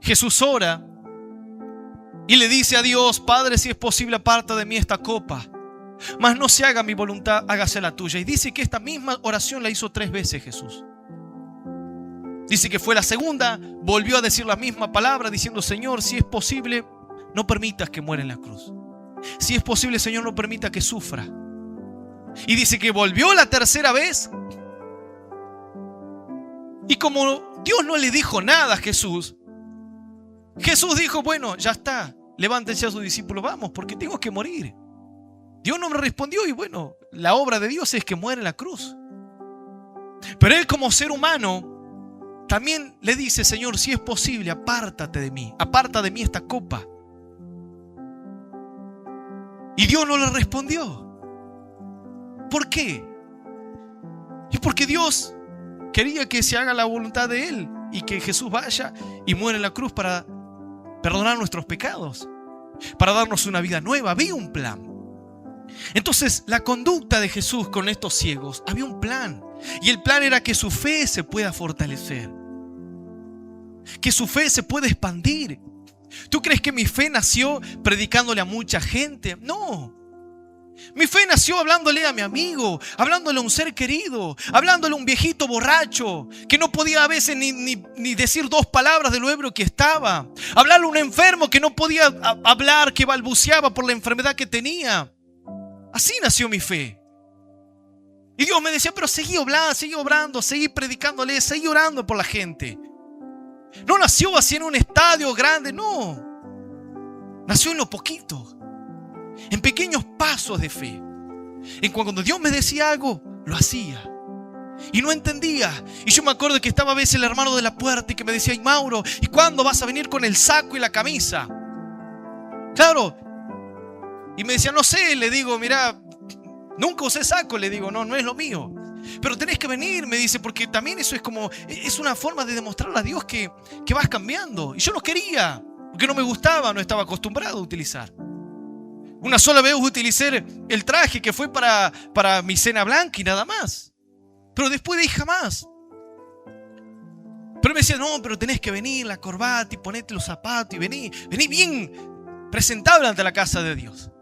Speaker 1: Jesús ora y le dice a Dios: Padre, si es posible, aparta de mí esta copa, mas no se haga mi voluntad, hágase la tuya. Y dice que esta misma oración la hizo 3 veces Jesús. Dice que fue la segunda, volvió a decir la misma palabra diciendo: Señor, si es posible, no permitas que muera en la cruz. Si es posible, Señor, no permita que sufra. Y dice que volvió la tercera vez. Y como Dios no le dijo nada a Jesús, Jesús dijo: bueno, ya está, levántense a sus discípulos, vamos, porque tengo que morir. Dios no me respondió y bueno, la obra de Dios es que muere en la cruz. Pero Él, como ser humano, también le dice: Señor, si es posible, apártate de mí, aparta de mí esta copa. Y Dios no le respondió. ¿Por qué? Es porque Dios quería que se haga la voluntad de Él y que Jesús vaya y muera en la cruz para perdonar nuestros pecados, para darnos una vida nueva. Había un plan. Entonces, la conducta de Jesús con estos ciegos, había un plan. Y el plan era que su fe se pueda fortalecer, que su fe se pueda expandir. ¿Tú crees que mi fe nació predicándole a mucha gente? No. Mi fe nació hablándole a mi amigo, hablándole a un ser querido, hablándole a un viejito borracho que no podía a veces ni decir 2 palabras de lo ebrio que estaba. Hablarle a un enfermo que no podía hablar, que balbuceaba por la enfermedad que tenía. Así nació mi fe. Y Dios me decía: pero seguí hablando, seguí obrando, seguí predicándole, seguí orando por la gente. No nació así en un estadio grande, no. Nació en lo poquito, en pequeños pasos de fe. En cuando Dios me decía algo, lo hacía. Y no entendía. Y yo me acuerdo que estaba a veces el hermano de la puerta y que me decía: ay, Mauro, ¿y cuándo vas a venir con el saco y la camisa? Claro. Y me decía: no sé. Le digo: mira, nunca usé saco. Le digo: no es lo mío. Pero tenés que venir, me dice, porque también eso es una forma de demostrarle a Dios que vas cambiando. Y yo no quería, porque no me gustaba, no estaba acostumbrado a utilizar. Una sola vez utilicé el traje que fue para mi cena blanca y nada más. Pero después de ahí jamás. Pero me decía: no, pero tenés que venir, la corbata y ponete los zapatos y vení bien presentable ante la casa de Dios.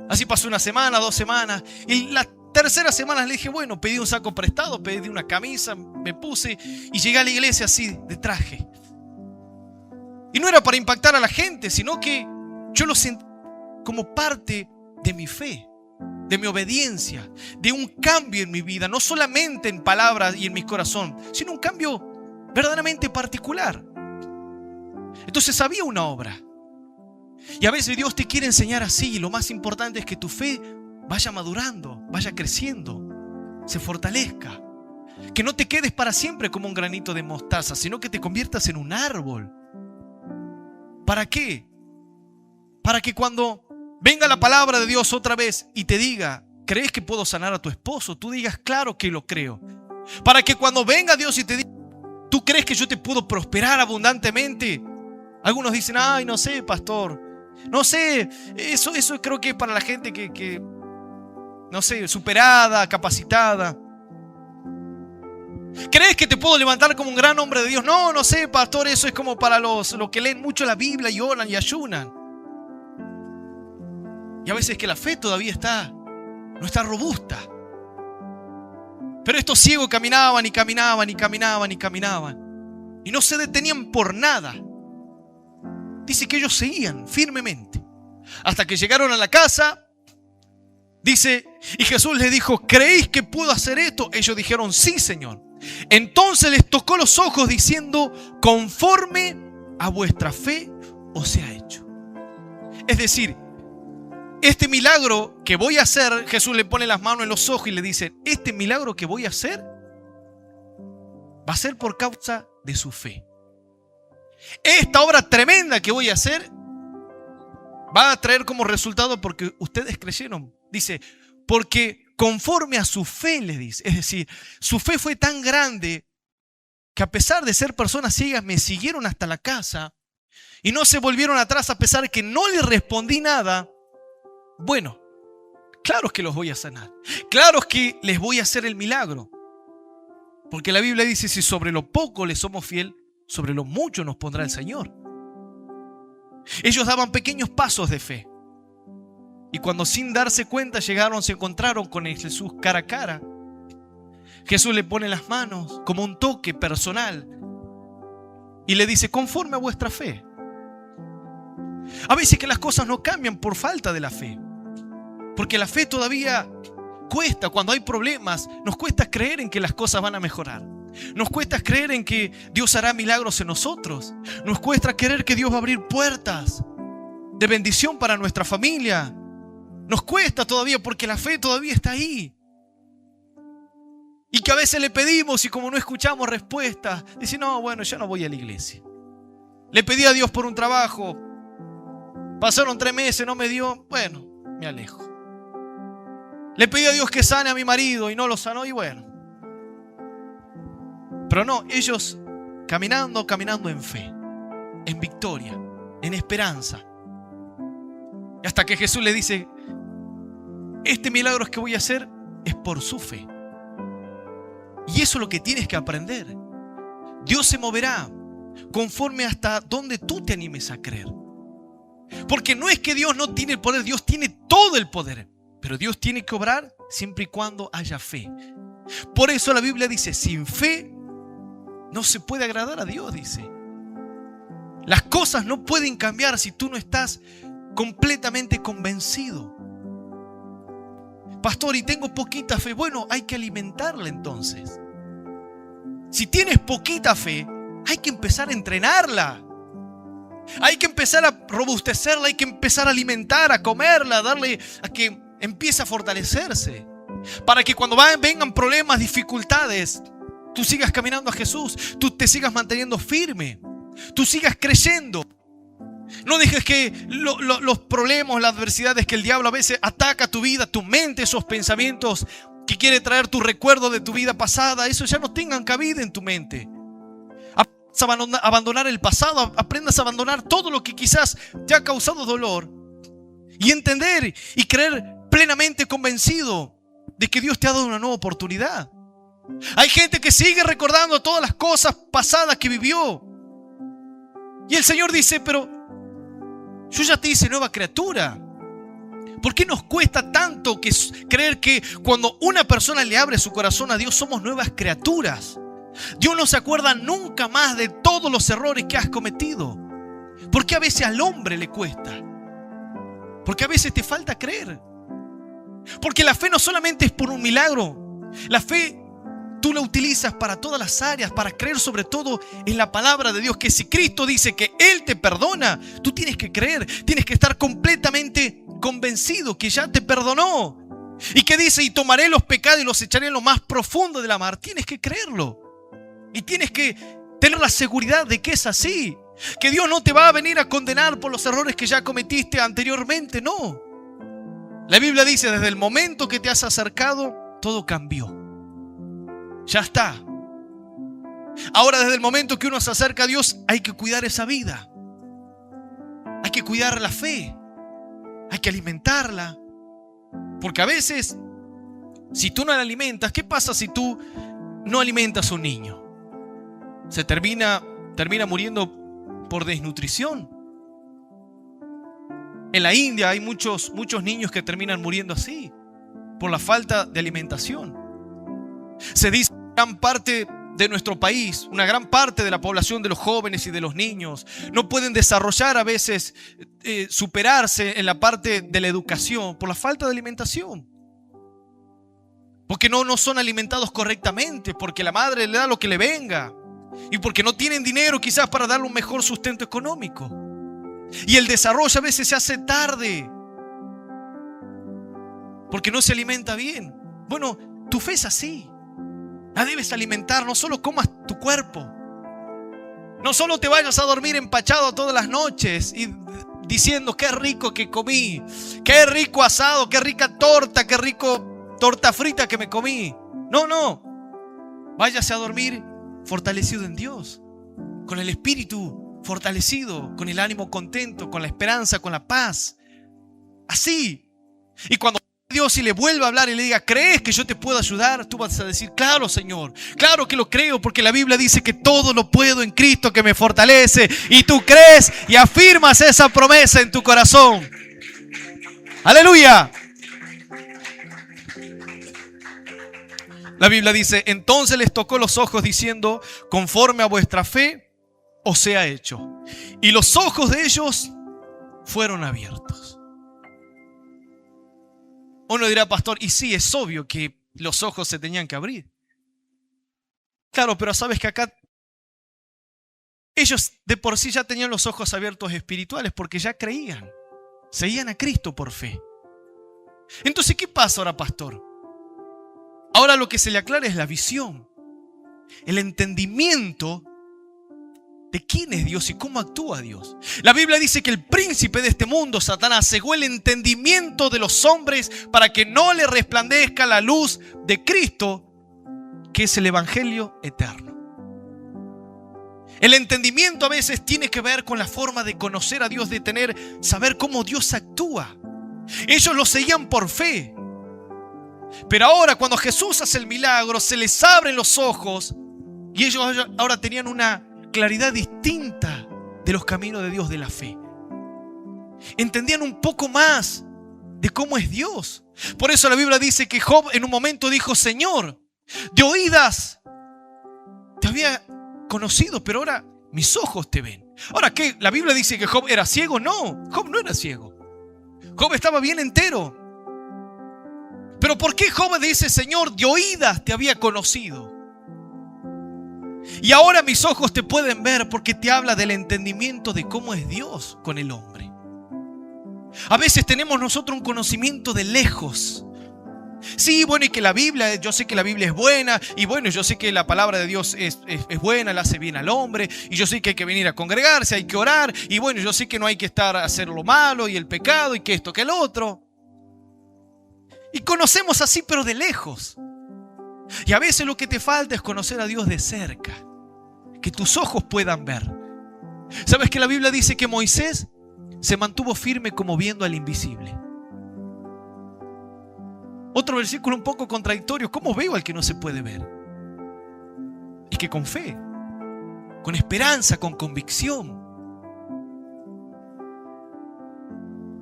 Speaker 1: Así pasó 1 semana, 2 semanas, y la tercera semana le dije: bueno, pedí un saco prestado, pedí una camisa, me puse y llegué a la iglesia así, de traje. Y no era para impactar a la gente, sino que yo lo sentí como parte de mi fe, de mi obediencia, de un cambio en mi vida, no solamente en palabras y en mi corazón, sino un cambio verdaderamente particular. Entonces había una obra. Y a veces Dios te quiere enseñar así, y lo más importante es que tu fe vaya madurando, vaya creciendo, se fortalezca. Que no te quedes para siempre como un granito de mostaza, sino que te conviertas en un árbol. ¿Para qué? Para que cuando venga la palabra de Dios otra vez y te diga: ¿crees que puedo sanar a tu esposo? Tú digas: claro que lo creo. Para que cuando venga Dios y te diga: ¿tú crees que yo te puedo prosperar abundantemente? Algunos dicen: ay, no sé, pastor. No sé, eso creo que es para la gente que no sé, superada, capacitada. ¿Crees que te puedo levantar como un gran hombre de Dios? No sé, pastor, eso es como para los que leen mucho la Biblia y oran y ayunan. Y a veces es que la fe todavía no está robusta. Pero estos ciegos caminaban y caminaban y caminaban y caminaban. Y no se detenían por nada. Dice que ellos seguían firmemente. Hasta que llegaron a la casa. Dice, y Jesús les dijo: ¿creéis que puedo hacer esto? Ellos dijeron: sí, Señor. Entonces les tocó los ojos diciendo: conforme a vuestra fe os sea hecho. Es decir, este milagro que voy a hacer, Jesús le pone las manos en los ojos y le dice: este milagro que voy a hacer va a ser por causa de su fe. Esta obra tremenda que voy a hacer va a traer como resultado porque ustedes creyeron. Dice: porque conforme a su fe, le dice. Es decir, su fe fue tan grande que a pesar de ser personas ciegas me siguieron hasta la casa y no se volvieron atrás a pesar de que no les respondí nada, bueno, claro que los voy a sanar. Claro que les voy a hacer el milagro. Porque la Biblia dice, si sobre lo poco le somos fiel, sobre lo mucho nos pondrá el Señor. Ellos daban pequeños pasos de fe. Y cuando sin darse cuenta llegaron, se encontraron con Jesús cara a cara. Jesús le pone las manos como un toque personal y le dice, conforme a vuestra fe. A veces que las cosas no cambian por falta de la fe. Porque la fe todavía cuesta. Cuando hay problemas, nos cuesta creer en que las cosas van a mejorar. Nos cuesta creer en que Dios hará milagros en nosotros. Nos cuesta creer que Dios va a abrir puertas de bendición para nuestra familia. Nos cuesta todavía porque la fe todavía está ahí. Y que a veces le pedimos y como no escuchamos respuestas, dice, no, bueno, ya no voy a la iglesia. Le pedí a Dios por un trabajo. Pasaron 3 meses, no me dio, bueno, me alejo. Le pedí a Dios que sane a mi marido y no lo sanó y bueno. Pero no, ellos caminando en fe, en victoria, en esperanza. Y hasta que Jesús le dice, este milagro que voy a hacer es por su fe. Y eso es lo que tienes que aprender. Dios se moverá conforme hasta donde tú te animes a creer. Porque no es que Dios no tiene el poder, Dios tiene todo el poder. Pero Dios tiene que obrar siempre y cuando haya fe. Por eso la Biblia dice, sin fe no se puede agradar a Dios, dice. Las cosas no pueden cambiar si tú no estás completamente convencido. Pastor, y tengo poquita fe. Bueno, hay que alimentarla entonces. Si tienes poquita fe, hay que empezar a entrenarla. Hay que empezar a robustecerla, hay que empezar a alimentar, a comerla, darle a que empiece a fortalecerse. Para que cuando vengan problemas, dificultades, tú sigas caminando a Jesús, tú te sigas manteniendo firme, tú sigas creyendo. No dejes que los problemas, las adversidades que el diablo a veces ataca tu vida, tu mente, esos pensamientos que quiere traer tu recuerdo de tu vida pasada, eso ya no tengan cabida en tu mente. Aprendas a abandonar el pasado, aprendas a abandonar todo lo que quizás te ha causado dolor y entender y creer plenamente convencido de que Dios te ha dado una nueva oportunidad. Hay gente que sigue recordando todas las cosas pasadas que vivió. Y el Señor dice, pero yo ya te hice nueva criatura. ¿Por qué nos cuesta tanto creer que cuando una persona le abre su corazón a Dios somos nuevas criaturas? Dios no se acuerda nunca más de todos los errores que has cometido. ¿Por qué a veces al hombre le cuesta? Porque a veces te falta creer. Porque la fe no solamente es por un milagro. La fe tú la utilizas para todas las áreas, para creer sobre todo en la palabra de Dios. Que si Cristo dice que Él te perdona, tú tienes que creer, tienes que estar completamente convencido que ya te perdonó. Y que dice, y tomaré los pecados y los echaré en lo más profundo de la mar. Tienes que creerlo. Y tienes que tener la seguridad de que es así. Que Dios no te va a venir a condenar por los errores que ya cometiste anteriormente, no. La Biblia dice, desde el momento que te has acercado, todo cambió. Ya está. Ahora, desde el momento que uno se acerca a Dios, hay que cuidar esa vida. Hay que cuidar la fe. Hay que alimentarla. Porque a veces, si tú no la alimentas, ¿qué pasa si tú no alimentas a un niño? Se termina muriendo por desnutrición. En la India hay muchos niños que terminan muriendo así, por la falta de alimentación. Se dice que gran parte de nuestro país, una gran parte de la población de los jóvenes y de los niños no pueden desarrollar a veces, superarse en la parte de la educación por la falta de alimentación. Porque no son alimentados correctamente, porque la madre le da lo que le venga y porque no tienen dinero quizás para darle un mejor sustento económico. Y el desarrollo a veces se hace tarde porque no se alimenta bien. Bueno, tu fe es así. La debes alimentar, no solo comas tu cuerpo. No solo te vayas a dormir empachado todas las noches y diciendo qué rico que comí, qué rico asado, qué rica torta, qué rico torta frita que me comí. No. Váyase a dormir fortalecido en Dios, con el espíritu fortalecido, con el ánimo contento, con la esperanza, con la paz. Así. Y cuando Dios y le vuelva a hablar y le diga, ¿crees que yo te puedo ayudar? Tú vas a decir, claro, Señor, claro que lo creo, porque la Biblia dice que todo lo puedo en Cristo que me fortalece. Y tú crees y afirmas esa promesa en tu corazón. ¡Aleluya! La Biblia dice, entonces les tocó los ojos diciendo, conforme a vuestra fe os sea hecho. Y los ojos de ellos fueron abiertos. Uno dirá, pastor, y sí, es obvio que los ojos se tenían que abrir. Claro, pero sabes que acá ellos de por sí ya tenían los ojos abiertos espirituales porque ya creían. Seguían a Cristo por fe. Entonces, ¿qué pasa ahora, pastor? Ahora lo que se le aclara es la visión, el entendimiento de quién es Dios y cómo actúa Dios. La Biblia dice que el príncipe de este mundo, Satanás, cegó el entendimiento de los hombres para que no le resplandezca la luz de Cristo, que es el evangelio eterno. El entendimiento a veces tiene que ver con la forma de conocer a Dios, de saber cómo Dios actúa. Ellos lo seguían por fe. Pero ahora cuando Jesús hace el milagro, se les abren los ojos y ellos ahora tenían una claridad distinta de los caminos de Dios, de la fe. Entendían un poco más de cómo es Dios. Por eso la Biblia dice que Job en un momento dijo, Señor, de oídas te había conocido, pero ahora mis ojos te ven. Ahora, ¿qué? ¿La Biblia dice que Job era ciego? No, Job no era ciego. Job estaba bien entero. Pero ¿por qué Job dice, Señor, de oídas te había conocido? Y ahora mis ojos te pueden ver, porque te habla del entendimiento de cómo es Dios con el hombre. A veces tenemos nosotros un conocimiento de lejos. Sí, bueno, y que la Biblia, yo sé que la Biblia es buena, y bueno, yo sé que la palabra de Dios es buena, le hace bien al hombre, y yo sé que hay que venir a congregarse, hay que orar, y bueno, yo sé que no hay que estar a hacer lo malo y el pecado, y que esto, que el otro. Y conocemos así, pero de lejos. Y a veces lo que te falta es conocer a Dios de cerca, que tus ojos puedan ver. ¿Sabes que la Biblia dice que Moisés se mantuvo firme como viendo al invisible? Otro versículo un poco contradictorio. ¿Cómo veo al que no se puede ver? Es que con fe, con esperanza, con convicción.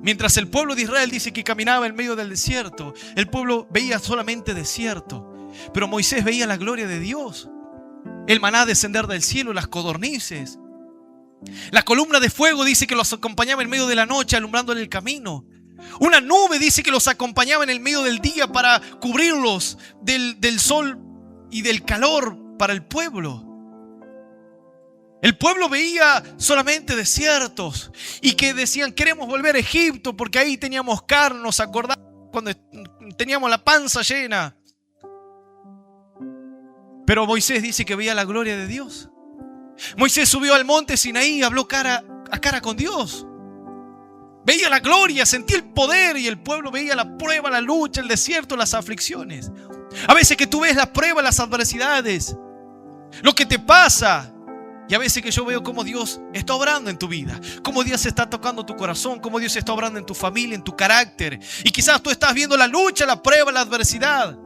Speaker 1: Mientras el pueblo de Israel dice que caminaba en medio del desierto, el pueblo veía solamente desierto. Pero Moisés veía la gloria de Dios. El maná descender del cielo, las codornices. La columna de fuego dice que los acompañaba en medio de la noche, alumbrándole el camino. Una nube dice que los acompañaba en el medio del día para cubrirlos del sol y del calor para el pueblo. El pueblo veía solamente desiertos y que decían, queremos volver a Egipto porque ahí teníamos carne, nos acordamos cuando teníamos la panza llena. Pero Moisés dice que veía la gloria de Dios. Moisés subió al monte Sinaí y habló cara a cara con Dios. Veía la gloria, sentía el poder, y el pueblo veía la prueba, la lucha, el desierto, las aflicciones. A veces que tú ves las pruebas, las adversidades, lo que te pasa. Y a veces que yo veo cómo Dios está obrando en tu vida, cómo Dios está tocando tu corazón, cómo Dios está obrando en tu familia, en tu carácter. Y quizás tú estás viendo la lucha, la prueba, la adversidad,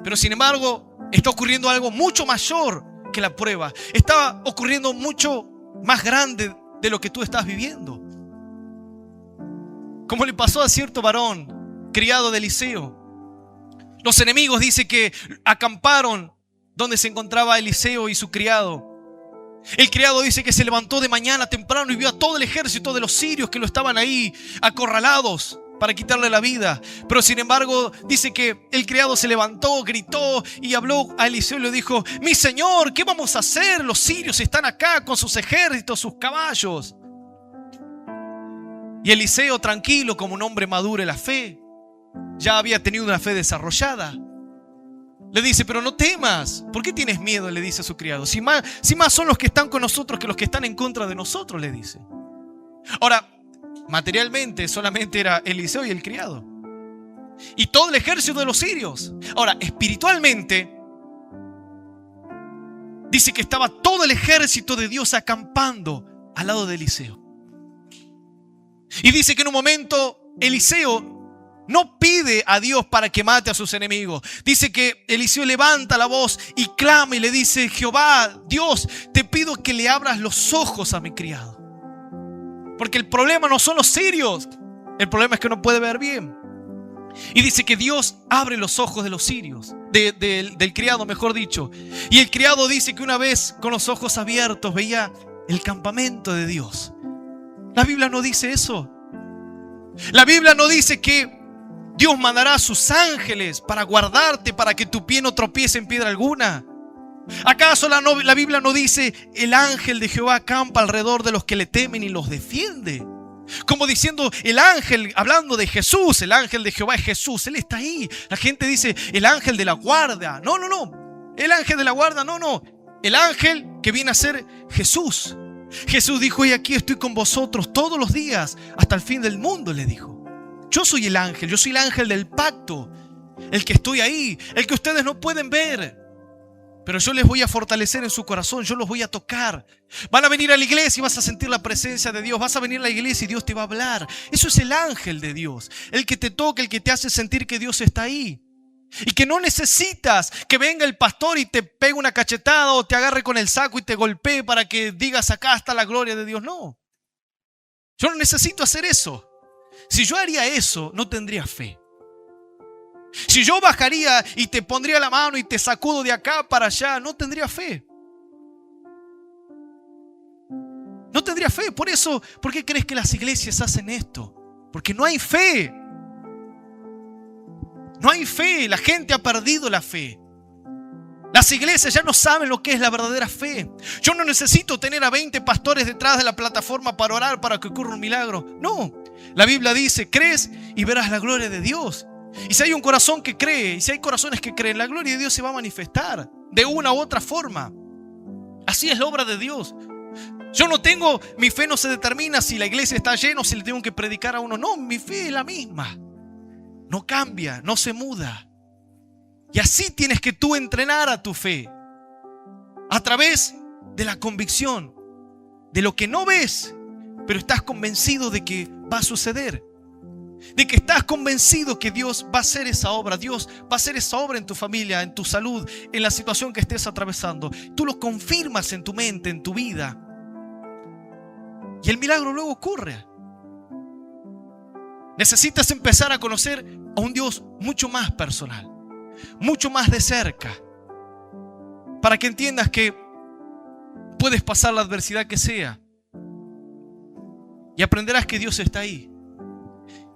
Speaker 1: pero sin embargo está ocurriendo algo mucho mayor que la prueba. Está ocurriendo mucho más grande de lo que tú estás viviendo. Como le pasó a cierto varón, criado de Eliseo. Los enemigos dicen que acamparon donde se encontraba Eliseo y su criado. El criado dice que se levantó de mañana temprano y vio a todo el ejército de los sirios que lo estaban ahí acorralados para quitarle la vida. Pero sin embargo dice que el criado se levantó, gritó y habló a Eliseo y le dijo, mi señor, ¿qué vamos a hacer? Los sirios están acá con sus ejércitos, sus caballos. Y Eliseo, tranquilo como un hombre maduro en la fe, ya había tenido una fe desarrollada, le dice, pero no temas. ¿Por qué tienes miedo? Le dice a su criado. Si más son los que están con nosotros que los que están en contra de nosotros, le dice. Ahora, materialmente solamente era Eliseo y el criado y todo el ejército de los sirios. Ahora, espiritualmente Dice que estaba todo el ejército de Dios acampando al lado de Eliseo. Y dice que en un momento Eliseo no pide a Dios para que mate a sus enemigos. Dice que Eliseo levanta la voz y clama y le dice: Jehová, Dios, te pido que le abras los ojos a mi criado. Porque el problema no son los sirios, el problema es que no puede ver bien. Y dice que Dios abre los ojos de los sirios, del criado, mejor dicho. Y el criado dice que una vez con los ojos abiertos veía el campamento de Dios. La Biblia no dice eso. La Biblia no dice que Dios mandará a sus ángeles para guardarte, para que tu pie no tropiece en piedra alguna. ¿Acaso la Biblia no dice: el ángel de Jehová acampa alrededor de los que le temen y los defiende? Como diciendo, el ángel, hablando de Jesús, el ángel de Jehová es Jesús, Él está ahí. La gente dice: el ángel de la guarda. No. El ángel de la guarda, no. El ángel que viene a ser Jesús. Jesús dijo: y aquí estoy con vosotros todos los días hasta el fin del mundo, le dijo. Yo soy el ángel, yo soy el ángel del pacto, el que estoy ahí, el que ustedes no pueden ver. Pero yo les voy a fortalecer en su corazón, yo los voy a tocar. Van a venir a la iglesia y vas a sentir la presencia de Dios. Vas a venir a la iglesia y Dios te va a hablar. Eso es el ángel de Dios, el que te toca, el que te hace sentir que Dios está ahí. Y que no necesitas que venga el pastor y te pegue una cachetada o te agarre con el saco y te golpee para que digas: acá está la gloria de Dios. No, yo no necesito hacer eso. Si yo haría eso, no tendría fe. Si yo bajaría y te pondría la mano y te sacudo de acá para allá, no tendría fe. No tendría fe. Por eso, ¿por qué crees que las iglesias hacen esto? Porque no hay fe. No hay fe. La gente ha perdido la fe. Las iglesias ya no saben lo que es la verdadera fe. Yo no necesito tener a 20 pastores detrás de la plataforma para orar para que ocurra un milagro. No. La Biblia dice: crees y verás la gloria de Dios. Y si hay un corazón que cree, y si hay corazones que creen, la gloria de Dios se va a manifestar de una u otra forma. Así es la obra de Dios. Mi fe no se determina si la iglesia está llena o si le tengo que predicar a uno. No, mi fe es la misma. No cambia, no se muda. Y así tienes que tú entrenar a tu fe. A través de la convicción de lo que no ves, pero estás convencido de que va a suceder. De que estás convencido que Dios va a hacer esa obra. Dios va a hacer esa obra en tu familia, en tu salud, en la situación que estés atravesando. Tú lo confirmas en tu mente, en tu vida. Y el milagro luego ocurre. Necesitas empezar a conocer a un Dios mucho más personal, mucho más de cerca, para que entiendas que puedes pasar la adversidad que sea y aprenderás que Dios está ahí.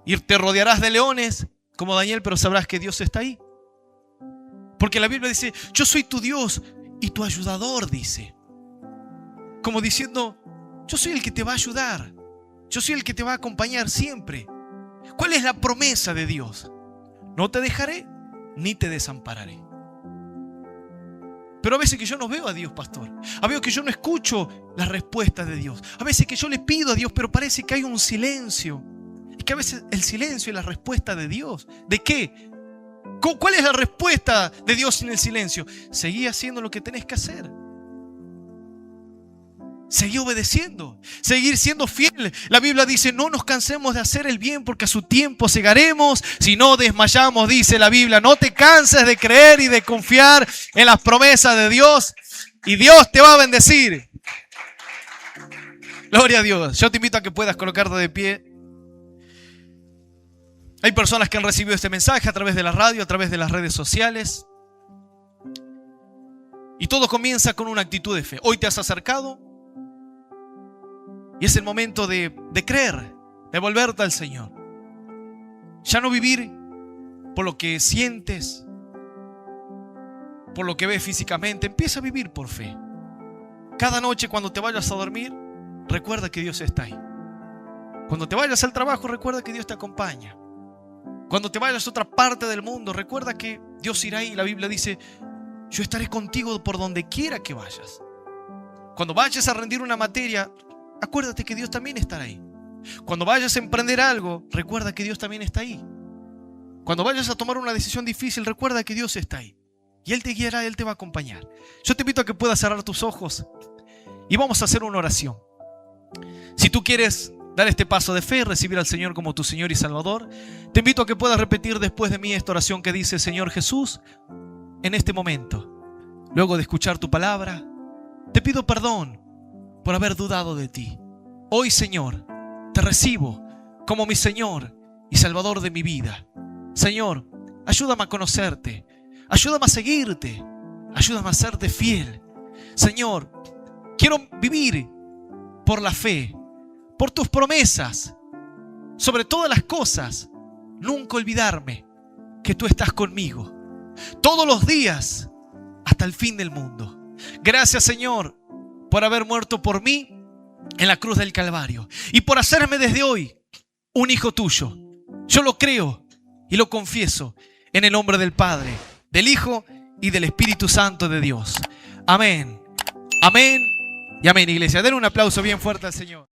Speaker 1: Y te rodearás de leones como Daniel, pero sabrás que Dios está ahí. Porque la Biblia dice: yo soy tu Dios y tu ayudador, dice. Como diciendo: yo soy el que te va a ayudar. Yo soy el que te va a acompañar siempre. ¿Cuál es la promesa de Dios? No te dejaré ni te desampararé. Pero a veces que yo no veo a Dios, pastor. A veces que yo no escucho las respuestas de Dios. A veces que yo le pido a Dios, pero parece que hay un silencio. Es que a veces el silencio es la respuesta de Dios. ¿De qué? ¿Cuál es la respuesta de Dios en el silencio? Seguí haciendo lo que tenés que hacer. Seguí obedeciendo. Seguir siendo fiel. La Biblia dice: no nos cansemos de hacer el bien, porque a su tiempo segaremos si no desmayamos, dice la Biblia. No te canses de creer y de confiar en las promesas de Dios, y Dios te va a bendecir. Gloria a Dios. Yo te invito a que puedas colocarte de pie. Hay personas que han recibido este mensaje a través de la radio, a través de las redes sociales. Y todo comienza con una actitud de fe. Hoy te has acercado y es el momento de creer, de volverte al Señor. Ya no vivir por lo que sientes, por lo que ves físicamente. Empieza a vivir por fe. Cada noche cuando te vayas a dormir, recuerda que Dios está ahí. Cuando te vayas al trabajo, recuerda que Dios te acompaña. Cuando te vayas a otra parte del mundo, recuerda que Dios irá ahí. La Biblia dice: yo estaré contigo por donde quiera que vayas. Cuando vayas a rendir una materia, acuérdate que Dios también estará ahí. Cuando vayas a emprender algo, recuerda que Dios también está ahí. Cuando vayas a tomar una decisión difícil, recuerda que Dios está ahí. Y Él te guiará, Él te va a acompañar. Yo te invito a que puedas cerrar tus ojos y vamos a hacer una oración. Si tú quieres dar este paso de fe, recibir al Señor como tu Señor y Salvador, te invito a que puedas repetir después de mí esta oración que dice: Señor Jesús, en este momento, luego de escuchar tu palabra, te pido perdón por haber dudado de ti. Hoy, Señor, te recibo como mi Señor y Salvador de mi vida. Señor, ayúdame a conocerte, ayúdame a seguirte, ayúdame a serte fiel. Señor, quiero vivir por la fe, por tus promesas, sobre todas las cosas. Nunca olvidarme que tú estás conmigo todos los días hasta el fin del mundo. Gracias, Señor, por haber muerto por mí en la cruz del Calvario y por hacerme desde hoy un hijo tuyo. Yo lo creo y lo confieso en el nombre del Padre, del Hijo y del Espíritu Santo de Dios. Amén. Amén y amén, iglesia. Den un aplauso bien fuerte al Señor.